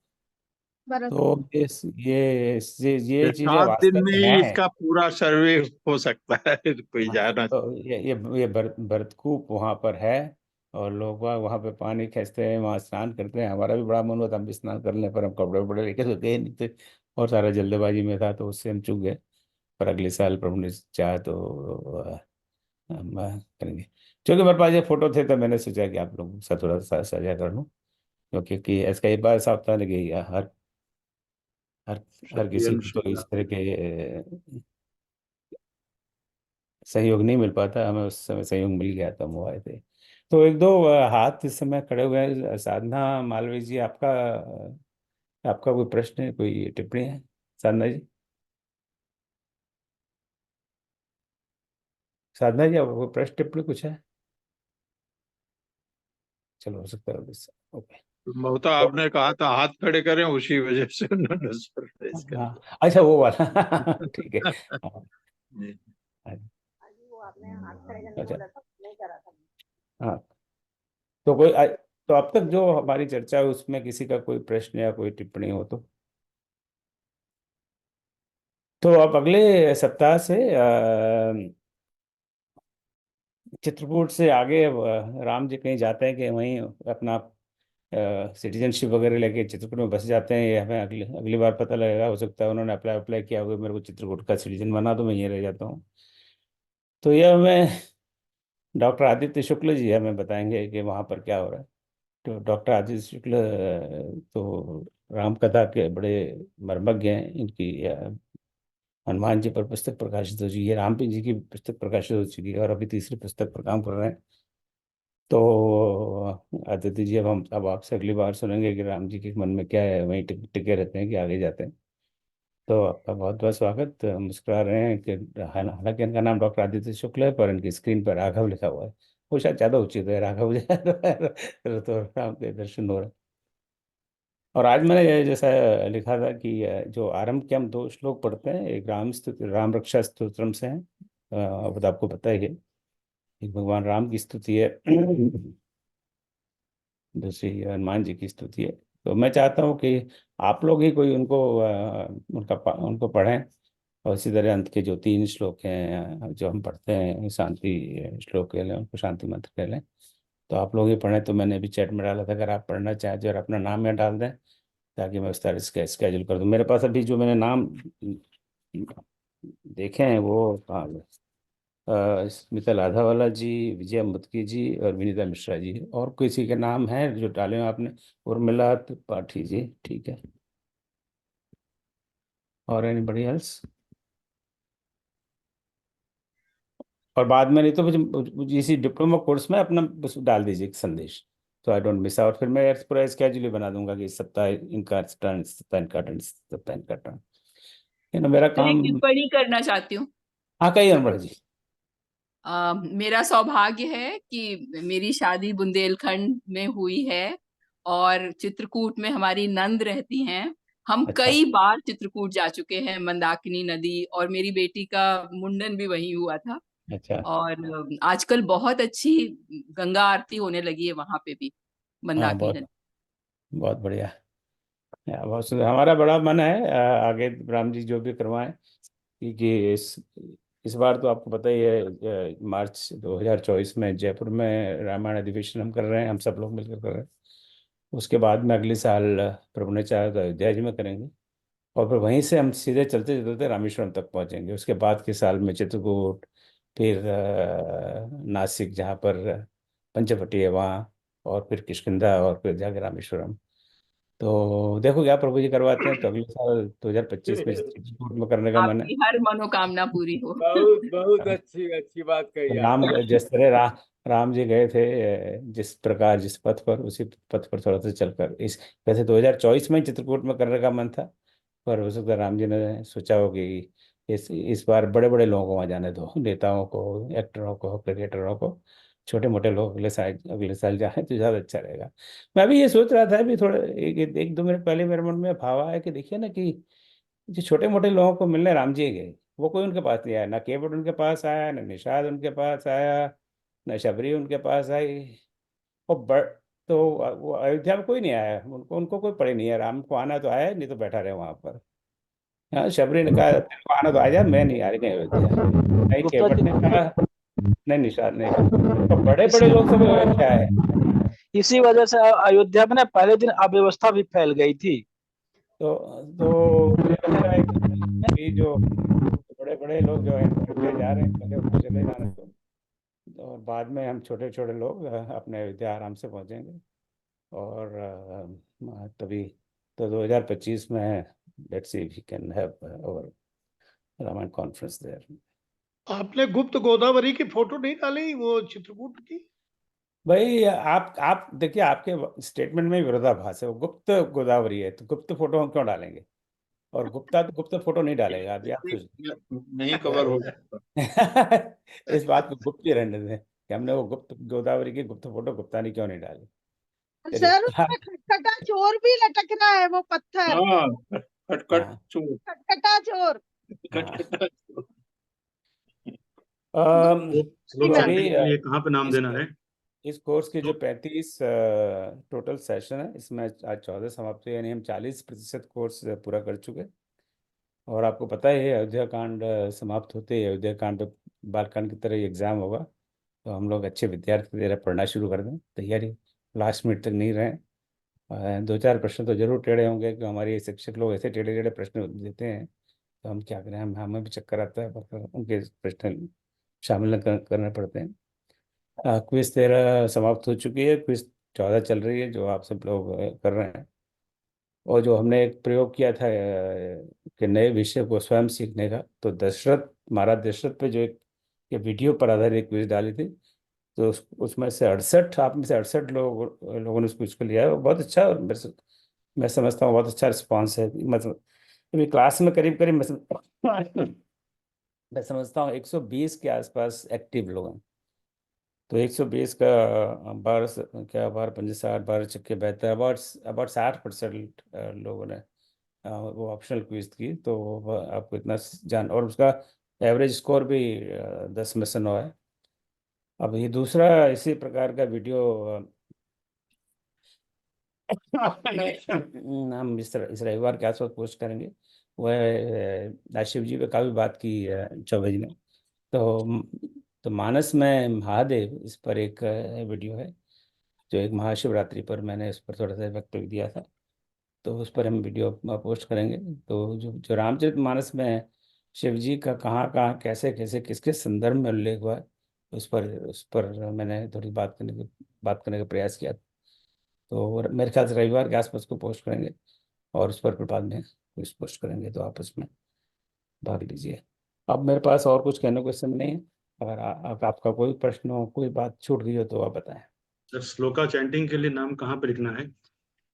भरत तो को ये ये चीजें 7 दिन वास्तव में में ही हैं। इसका पूरा सर्वे हो सकता है। कोई हाँ, जाना। तो ये भरतकूप वहाँ पर है। और लोग वहाँ पे पानी खींचते हैं, वहाँ स्नान करते हैं। हमारा भी बड़ा मन हुआ था हम भी स्नान कर लें, पर हम कपड़े वपड़े लेके तो गए नहीं थे, और सारा जल्दबाजी में था, तो उससे हम चूक गए। पर अगले साल प्रभु ने चाहा तो हम करेंगे। क्योंकि मेरे पास ये फोटो थे, तो मैंने सोचा कि आप लोगों के साथ थोड़ा सा साझा कर लूँ। क्योंकि ऐसा कई बार ऐसा होता है ना कि हर हर किसी सत्यम को तो इस श्रीराम। तरह के सहयोग नहीं मिल पाता। हमें उस समय सहयोग मिल गया तो हम वो आए थे। तो एक दो हाथ इस समय खड़े हुए हैं। साधना मालवीय जी, आपका कोई प्रश्न है, कोई टिप्पणी है? साधना जी, साधना जी, आपका कोई प्रश्न टिप्पणी कुछ है? चलो, हो सकता है ओके। बहुता आपने कहा था हाथ खड़े करें, उसी वजह से उन्होंने सर रेस कर हाँ, अच्छा वो वाला ठीक है। दिया। हाँ, जी। हाँ, वो आपने हाथ खड़े करने अच्छा, बोला था, नहीं करा था। हाँ। तो तो अब तक जो हमारी चर्चा है उसमें किसी का कोई प्रश्न या कोई टिप्पणी हो तो अब अगले सप्ताह से चित्रकूट से आगे राम जी कहीं जाते हैं कि वहीं अपना सिटीजनशिप वगैरह लेके चित्रकूट में बस जाते हैं? ये हमें अगली अगली बार पता लगेगा। हो सकता है उन्होंने अप्लाई अप्लाई किया होगा, मेरे को चित्रकूट का सिटीजन बना दो, मैं यहीं रह जाता हूँ। तो ये हमें डॉक्टर आदित्य शुक्ल जी हमें बताएंगे कि वहाँ पर क्या हो रहा है। तो डॉक्टर आदित्य शुक्ल तो राम कथा के बड़े मर्मज्ञ हैं। इनकी हनुमान जी पर पुस्तक प्रकाशित हो चुकी है, राम जी की पुस्तक प्रकाशित हो चुकी है, और अभी तीसरी पुस्तक पर काम कर रहे हैं। तो आदित्य जी, अब आपसे अगली बार सुनेंगे कि राम जी के मन में क्या है, वहीं टिके रहते हैं कि आगे जाते हैं। तो आपका बहुत बहुत स्वागत। मुस्कुरा रहे हैं कि हालांकि इनका नाम डॉक्टर आदित्य शुक्ल है, पर इनकी स्क्रीन पर राघव लिखा हुआ है। वो शायद ज़्यादा उचित है, राघव तो राम के दर्शन हो रहे हैं। और आज मैंने जैसा लिखा था कि जो आरंभ के हम दो श्लोक पढ़ते हैं, एक राम रक्षा स्तोत्रम से है, वो तो आपको पता ही है। एक भगवान राम की स्तुति है, दूसरी हनुमान जी की स्तुति है। तो मैं चाहता हूँ कि आप लोग ही कोई उनको उनको पढ़ें। और इसी तरह अंत के जो 3 श्लोक हैं जो हम पढ़ते हैं, शांति श्लोक कह लें, उनको शांति मंत्र कह लें, तो आप लोग ही पढ़ें। तो मैंने भी चैट में डाला था, अगर आप पढ़ना चाहें तो, और अपना नाम यहाँ डाल दें, ताकि मैं उस तरह स्केजूल कर दूँ। मेरे पास अभी जो मैंने नाम देखे हैं वो स्मिता लाधावाला जी, विजय मुदगी जी और विनीता मिश्रा जी। और किसी के नाम है जो डाले हैं आपने? उर्मिला त्रिपाठी जी, ठीक है। और एनीबडी एल्स? और बाद में नहीं तो मुझे इसी डिप्लोमा कोर्स में अपना बस डाल दीजिए एक संदेश, तो आई डोंट मिस आउट। फिर मैं पूरा स्केड्यूल ही बना दूंगा कि इस सप्ताह इनका टर्न, इस सप्ताह इनका टर्न, इस सप्ताह इनका टर्न। है ना मेरा तो एक काम? टिप्पणी करना चाहती हूँ। हाँ, कहिए अनवर जी। मेरा सौभाग्य है कि मेरी शादी बुंदेलखंड में हुई है और चित्रकूट में हमारी नंद रहती हैं। हम अच्छा कई बार चित्रकूट जा चुके हैं, मंदाकिनी नदी, और मेरी बेटी का मुंडन भी वहीं हुआ था। अच्छा। और आजकल बहुत अच्छी गंगा आरती होने लगी है वहां पे भी, हाँ, मंदाकिनी बहुत नदी। बहुत बढ़िया। बहुत सुंदर। हमारा बड़ा मन है आगे राम जी जो भी करवाएं, क्योंकि इस बार तो आपको पता ही है, मार्च 2024 में जयपुर में रामायण अधिवेशन हम कर रहे हैं, हम सब लोग मिलकर कर रहे हैं। उसके बाद में अगले साल प्रभु ने चाहा तो अयोध्या जी में करेंगे, और फिर वहीं से हम सीधे चलते चलते रामेश्वरम तक पहुंचेंगे। उसके बाद के साल में चित्रकूट, फिर नासिक जहाँ पर पंचवटी है वहाँ, और फिर किष्किंधा, और फिर जाके रामेश्वरम। तो देखो क्या प्रभु जी करवाते हैं, तो अगले साल 2025 में चित्रकूट में करने का मन है। आपकी हर मनोकामना पूरी हो। बहुत बहुत अच्छी अच्छी बात कही राम आपने। जिस तरह राम जी गए थे, जिस प्रकार जिस पथ पर, उसी पथ पर थोड़ा सा चलकर इस, वैसे 2024 में चित्रकूट में करने का मन था, पर हो सकता है राम जी ने सोचा हो कि इस बार बड़े बड़े लोगों को वहाँ जाने दो, नेताओं को, एक्टरों को, क्रिकेटरों को। छोटे मोटे लोग अगले साल जाए तो ज़्यादा अच्छा रहेगा। मैं भी ये सोच रहा था, अभी थोड़ा एक दो मिनट पहले मेरे मन में भाव आया कि देखिए ना, कि जो छोटे मोटे लोगों को मिलने राम जी गए, वो कोई उनके पास नहीं आया, ना केवट उनके पास आया, ना निषाद उनके पास आया, ना शबरी उनके पास आई। और तो वो अयोध्या में कोई नहीं आया, उनको उनको कोई पड़े नहीं है, राम को आना तो आया, नहीं तो बैठा रहे वहां पर। हाँ, शबरी ने कहा तेरे को आना तो आ जा, मैं नहीं आ रही कहीं अयोध्या। नहीं गुप्ता केवट जी, ने कहा, नहीं निषाद ने कहा। तो बड़े बड़े इसी लोग सब अयोध्या आए। इसी वजह से अयोध्या में ना पहले दिन अव्यवस्था भी फैल गई थी। तो मुझे लग रहा है कि जो बड़े बड़े लोग जो हैं अयोध्या जा रहे हैं, पहले उनको चले जाना तो, और बाद में हम छोटे छोटे लोग अपने अयोध्या आराम से पहुंचेंगे। और तभी तो 2025 में let's see we can have our Ramayana conference there. आपने गुप्त गोदावरी की फोटो नहीं डाली, वो चित्रकूट की? भाई आप देखिए, आपके स्टेटमेंट में विरोधाभास है। वो गुप्त गोदावरी है तो गुप्त फोटो हम क्यों डालेंगे, और गुप्ता तो गुप्त फोटो नहीं डालेगा, अभी आप नहीं कवर हो जाता। इस बात को गुप्त ही रहने दें कि हमने वो गुप्त गोदावरी की गुप्त फोटो गुप्तानी क्यों नहीं डाली। चलिए सर उसमें खटखटा चोर भी लटक रहा है, वो पत्थर हाँ, खटखट हाँ चोर, खटखटा चोर। हाँ। खटखट चोर। अम, तो तो श्लोक अभी चैंटिंग के लिए कहाँ पे नाम इस देना है? इस कोर्स के जो तो 35 टोटल सेशन है, इसमें आज 14 समाप्त हुए, यानी हम 40% कोर्स पूरा कर चुके। और आपको पता ही है, अयोध्या कांड समाप्त होते ही अयोध्या कांड पे बालकांड की तरह ही एग्जाम होगा। तो हम लोग अच्छे विद्यार्थी की तरह पढ़ना शुरू कर दें, तैयारी लास्ट मिनट तक नहीं रहें। दो चार प्रश्न तो जरूर टेढ़े होंगे, कि हमारे शिक्षक लोग ऐसे टेढ़े टेढ़े प्रश्न देते हैं, तो हम क्या करें, हमें भी चक्कर आता है, पर उनके प्रश्न शामिल करने पड़ते हैं। क्विज 13 समाप्त हो चुकी है, क्विज 14 चल रही है, जो आप सब लोग कर रहे हैं। और जो हमने एक प्रयोग किया था कि नए विषय को स्वयं सीखने का, तो दशरथ, महाराज दशरथ पे जो एक ये वीडियो पर आधारित क्विज डाली थी, तो उसमें से 68, आप में से 68 लोगों ने उस क्विज को लिया है, वो बहुत अच्छा। और मैं समझता हूँ बहुत अच्छा रिस्पॉन्स है। मतलब अभी क्लास में करीब करीब मैं समझता हूँ 120 के आसपास एक्टिव लोग हैं। तो 120 का 12 क्या, 12×5 = 60, 12×6 = 72, अबाउट अबाउट 60% लोगों ने वो ऑप्शनल क्विज की। तो आपको इतना जान, और उसका एवरेज स्कोर भी 10 में से 9 है। अब ये दूसरा इसी प्रकार का वीडियो हम इस रविवार के आसपास पोस्ट करेंगे। वह शिव जी पे काफ़ी बात की चौबे जी ने। तो तो मानस में महादेव, इस पर एक वीडियो है, जो एक महाशिवरात्रि पर मैंने उस पर थोड़ा सा वक्तव्य दिया था, तो उस पर हम वीडियो पोस्ट करेंगे। तो जो जो रामचरितमानस में शिव जी का कहाँ कहाँ कैसे कैसे किस किस संदर्भ में उल्लेख हुआ है, उस पर मैंने थोड़ी बात करने का प्रयास किया। तो मेरे ख्याल से रविवार के आसपास को पोस्ट करेंगे, और उस पर फिर बाद में कुछ पोस्ट करेंगे, तो आप उसमें भाग लीजिए। अब मेरे पास और कुछ कहने को इस समय नहीं है। अगर आपका कोई प्रश्न हो, कोई बात छूट गई हो, तो आप बताएं। सर, श्लोका चैंटिंग के लिए नाम कहाँ पे लिखना है?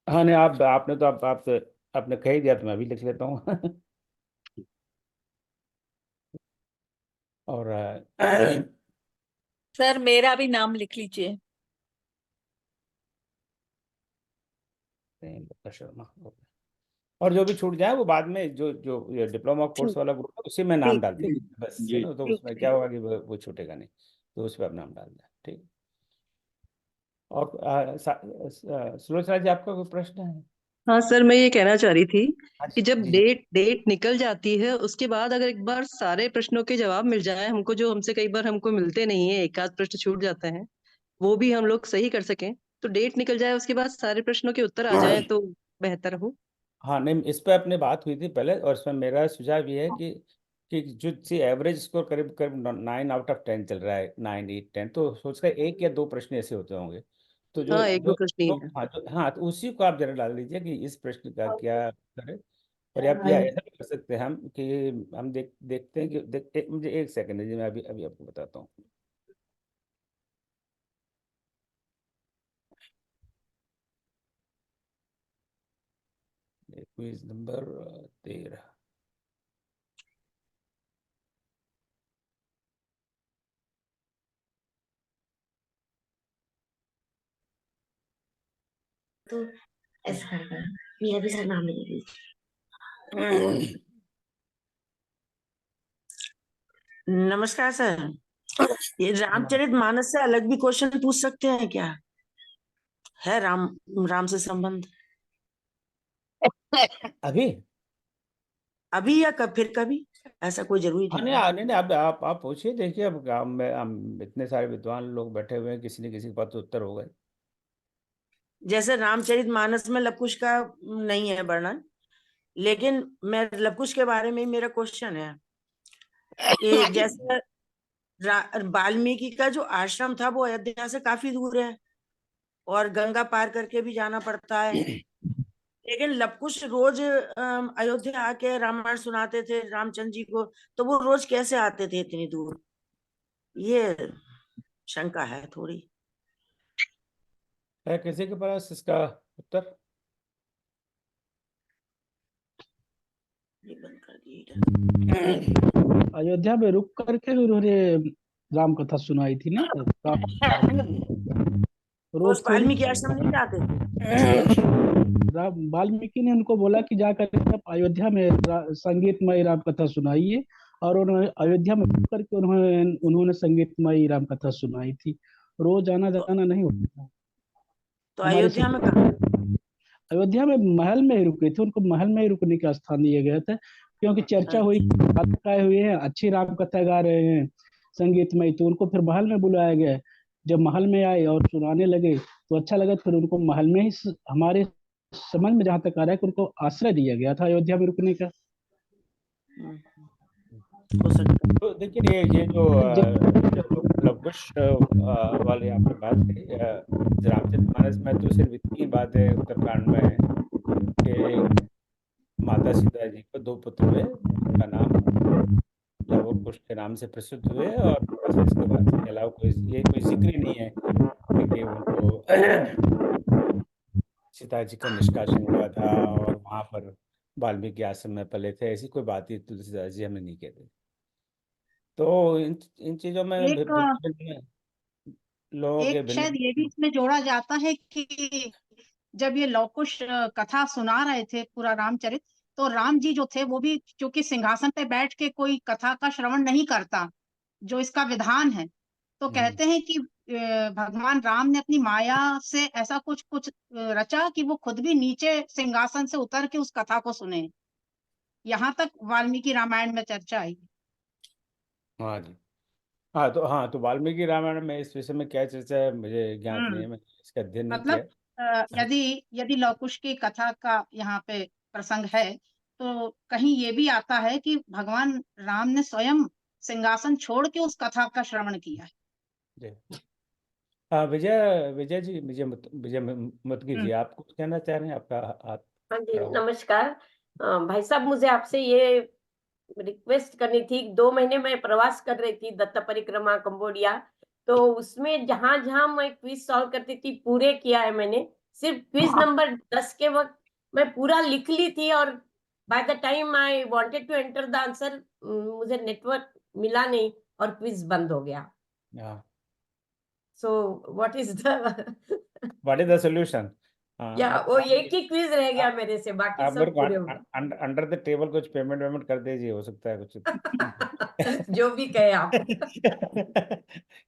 हाँ नहीं, आपने तो आपने कह ही दिया, तो मैं भी लिख लेता हूँ। और सर मेरा भी नाम लिख लीजिए। प्रेमलता शर्मा, ओके। और जो भी छूट जाए वो बाद में, जो जो ये डिप्लोमा कोर्स वाला ग्रुप है उसी में नाम डाल दें बस, है जी ना। तो ठीक उसमें है। क्या होगा कि वो छूटेगा नहीं, तो उस पर आप नाम डाल दें, ठीक। और सुलोचना जी, आपका कोई प्रश्न है? हाँ सर, मैं ये कहना चाह रही थी हाँ कि जब जी जी। डेट निकल जाती है उसके बाद अगर एक बार सारे प्रश्नों के जवाब मिल जाए हमको, जो हमसे कई बार हमको मिलते नहीं है, एक आध प्रश्न छूट जाते हैं, वो भी हम लोग सही कर सकें, तो डेट निकल जाए उसके बाद सारे प्रश्नों के उत्तर आ जाएं तो बेहतर हो। हाँ नहीं, इस पर अपनी बात हुई थी पहले, और इसमें मेरा सुझाव ये है कि जो सी एवरेज स्कोर करीब करीब 9/10 चल रहा है, 9, 8, 10, तो सोचकर एक या दो प्रश्न ऐसे होते होंगे, तो जो हाँ, एक दो जो प्रश्न ही जो है। हाँ, तो उसी को आप जरा डाल दीजिए कि इस प्रश्न का क्या करें। और आप या ऐसा भी कर सकते हैं हम कि हम देखते हैं कि मुझे एक सेकंड है जी, मैं अभी अभी आपको बताता हूँ। Quiz number 13। तो ऐसा कर मेरा भी सर नाम लिख लीजिए। नमस्कार सर, ये रामचरित मानस से अलग भी क्वेश्चन पूछ सकते हैं क्या? है राम से संबंध अभी अभी या फिर कभी, ऐसा कोई जरूरी हाँ नहीं नहीं, है? नहीं नहीं, आप पूछिए, देखिए अब गाँव में हम इतने सारे विद्वान लोग बैठे हुए हैं, किसी न किसी के पास तो उत्तर होगा ही। जैसे रामचरित मानस में लव कुश का नहीं है वर्णन, लेकिन मैं लव कुश के बारे में ही मेरा क्वेश्चन है कि जैसे वाल्मीकि का जो आश्रम था वो अयोध्या से काफी दूर है और गंगा पार करके भी जाना पड़ता है, लेकिन लव कुश रोज अयोध्या आके रामायण सुनाते थे रामचंद्र जी को, तो वो रोज कैसे आते थे इतनी दूर? ये शंका है थोड़ी। है किसी के पास इसका उत्तर? ये बंद कर दिए। अयोध्या में रुक करके उन्होंने राम कथा सुनाई थी ना। रोज रोज थोड़ी वाल्मीकि आश्रम नहीं जाते थे? वाल्मीकि ने उनको बोला कि जा करके आप अयोध्या में संगीतमय राम कथा सुनाइए, और उन्होंने अयोध्या में रुक करके उन्होंने संगीतमय राम कथा सुनाई थी। रोज आना जाना नहीं होता। तो हमारे अयोध्या में कहा? अयोध्या में महल में ही रुके थे, उनको महल में ही रुकने का स्थान दिया गया था, क्योंकि चर्चा हुई, गाए हुए हैं, अच्छी राम कथा गा रहे हैं संगीतमय, तो उनको फिर महल में बुलाया गया। जब महल में आए और सुनाने लगे तो अच्छा लगा, फिर उनको महल में ही हमारे समझ में जहां तक आ रहा है कि उनको आश्रय दिया गया था अयोध्या में रुकने का। हो सकता है। तो देखिए, ये जो लव कुश वाली आपने बात कही, रामचरितमानस में तो सिर्फ इतनी बात है उत्तरकांड में है कि माता सीता जी को दो पुत्र हुए, उनका नाम लव और कुश के नाम से प्रसिद्ध हुए, और बस इसके बाद इसके अलावा कोई जिक्र ही नहीं है कि उनको सीता जी का निष्कासन हुआ था और वहां पर वाल्मीकि आश्रम में पले थे, ऐसी कोई बात ही तुलसीदास जी हमें नहीं कहते। तो इन चीजों में एक भिन्न लोगों के एक भिन्न। शायद ये भी इसमें जोड़ा जाता है कि जब ये लव कुश कथा सुना रहे थे पूरा रामचरित, तो राम जी जो थे वो भी क्योंकि सिंहासन पे बैठ के कोई कथा का श्रवण नहीं करता, जो इसका विधान है, तो कहते हैं कि भगवान राम ने अपनी माया से ऐसा कुछ कुछ रचा कि वो खुद भी नीचे सिंहासन से उतर के उस कथा को सुने। यहाँ तक वाल्मीकि रामायण में चर्चा आई। हाँ जी। हाँ तो वाल्मीकि रामायण में इस विषय में क्या चर्चा है मुझे ज्ञात नहीं है, मैंने इसका अध्ययन नहीं किया। मतलब यदि यदि लव कुश की कथा का यहाँ पे प्रसंग है, तो कहीं ये भी आता है कि भगवान राम ने स्वयं सिंहासन छोड़ के उस कथा का श्रवण किया है। जी। विजय विजय जी, विजय मुदगी जी, आप कुछ कहना चाह रहे हैं? आपका हाथ हाँ जी, खड़ा हुआ। नमस्कार। भाई साहब, मुझे आपसे ये रिक्वेस्ट करनी थी। 2 महीने में प्रवास कर रही थी, दत्त परिक्रमा कंबोडिया, तो उसमें जहां जहां मैं क्विज सॉल्व करती थी पूरे किया है मैंने। सिर्फ क्विज नंबर 10 के वक्त मैं पूरा लिख ली थी, और by the time I wanted to enter the answer मुझे नेटवर्क मिला नहीं और क्विज बंद हो गया। So what is the what is the solution? या वो एक ही क्विज रह गया मेरे से, बाकी आप मेरे सब को पूरे हो गए। अंडर द टेबल कुछ पेमेंट वेमेंट कर दीजिए, हो सकता है कुछ। जो भी कहे आप।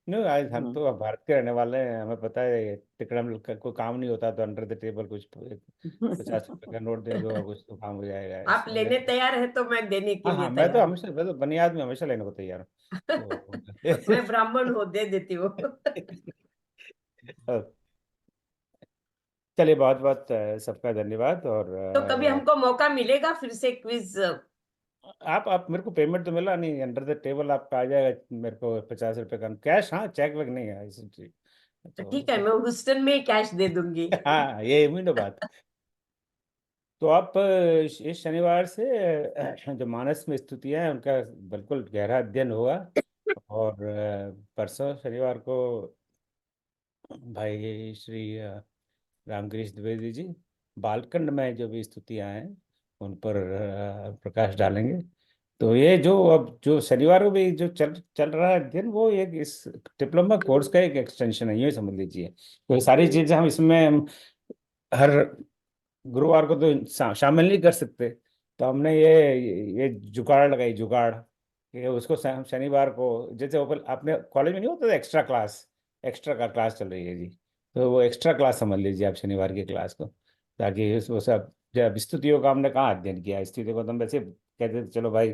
नो, आज हम तो भारत के रहने वाले हैं, हमें पता है तिकड़म का कोई काम नहीं होता तो अंडर द टेबल कुछ 50 रुपए का नोट दे दो और कुछ तो काम हो जाएगा। आप लेने तैयार है तो मैं देने के हाँ लिए हाँ, मैं तो तैयार हमेशा, मैं तो बनियाद में हमेशा लेने को तैयार हूँ। हूँ। मैं ब्राह्मण हूँ, दे देती हूँ। चलिए, बहुत बहुत सबका धन्यवाद। और तो कभी हमको मौका मिलेगा फिर से क्विज? आप मेरे को पेमेंट तो मिला नहीं, अंडर द टेबल आपका आ जाएगा मेरे को 50 रुपए का कैश। हाँ, चेक वेक नहीं है तो ठीक है, मैं ह्यूस्टन में ही कैश दे दूंगी। हाँ, ये हुई ना बात। तो आप इस शनिवार से जो मानस में स्तुतियां हैं उनका बिल्कुल गहरा अध्ययन होगा। और परसों शनिवार को भाई श्री रामकृष्ण द्विवेदी जी बालखंड में जो भी स्तुतियां हैं उन पर प्रकाश डालेंगे। तो ये जो अब जो शनिवार को भी जो चल चल रहा है अध्ययन, वो एक इस डिप्लोमा कोर्स का एक एक्सटेंशन है, ये समझ लीजिए। तो ये सारी चीजें हम इसमें हर गुरुवार को तो शामिल नहीं कर सकते। तो हमने ये जुगाड़ लगाई, जुगाड़ कि उसको शनिवार को, जैसे अपने कॉलेज में नहीं होता था एक्स्ट्रा क्लास, एक्स्ट्रा का क्लास चल रही है जी, तो वो एक्स्ट्रा क्लास समझ लीजिए आप शनिवार की क्लास को। ताकि वो सब, जब स्तुतियों का हमने कहाँ अध्ययन किया, स्तुतियों को तो हम वैसे कहते थे चलो भाई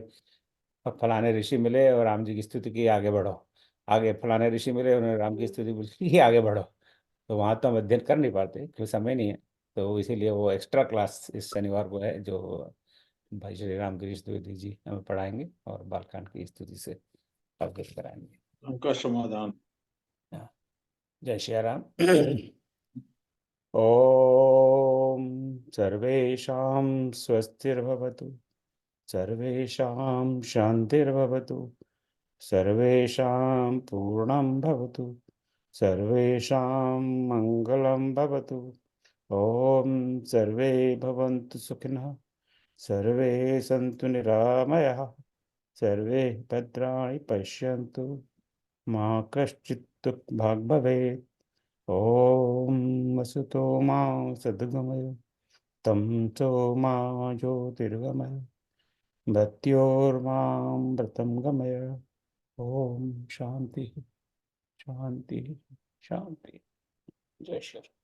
अब फलाने ऋषि मिले और राम जी की स्तुति की, आगे बढ़ो। आगे फलाने ऋषि मिले, उन्होंने राम की स्तुति की, आगे बढ़ो। तो वहाँ तो हम अध्ययन कर नहीं पाते क्योंकि समय नहीं है। तो इसीलिए वो एक्स्ट्रा क्लास इस शनिवार को है जो भाई श्री राम कृष्ण द्विवेदी जी हमें पढ़ाएंगे और बालकांड की स्तुति से अवगत कराएंगे। उनका समाधान। जय श्री राम। ओम सर्वेषां स्वस्तिर्भवतु, सर्वेषां शान्तिर्भवतु, सर्वेषां पूर्णं भवतु, सर्वेषां मङ्गलं भवतु। ओम सर्वे भवन्तु सुखिनः, सर्वे सन्तु निरामयाः, सर्वे भद्राणि पश्यन्तु, मा कश्चित् दुःखभाग् भवेत्। ओम वसुतो मा सद्गमय, तमसो मा ज्योतिर्गमय, मृत्योर्मामृतं गमय। ओम शांति शांति शांति। जय श्री राम।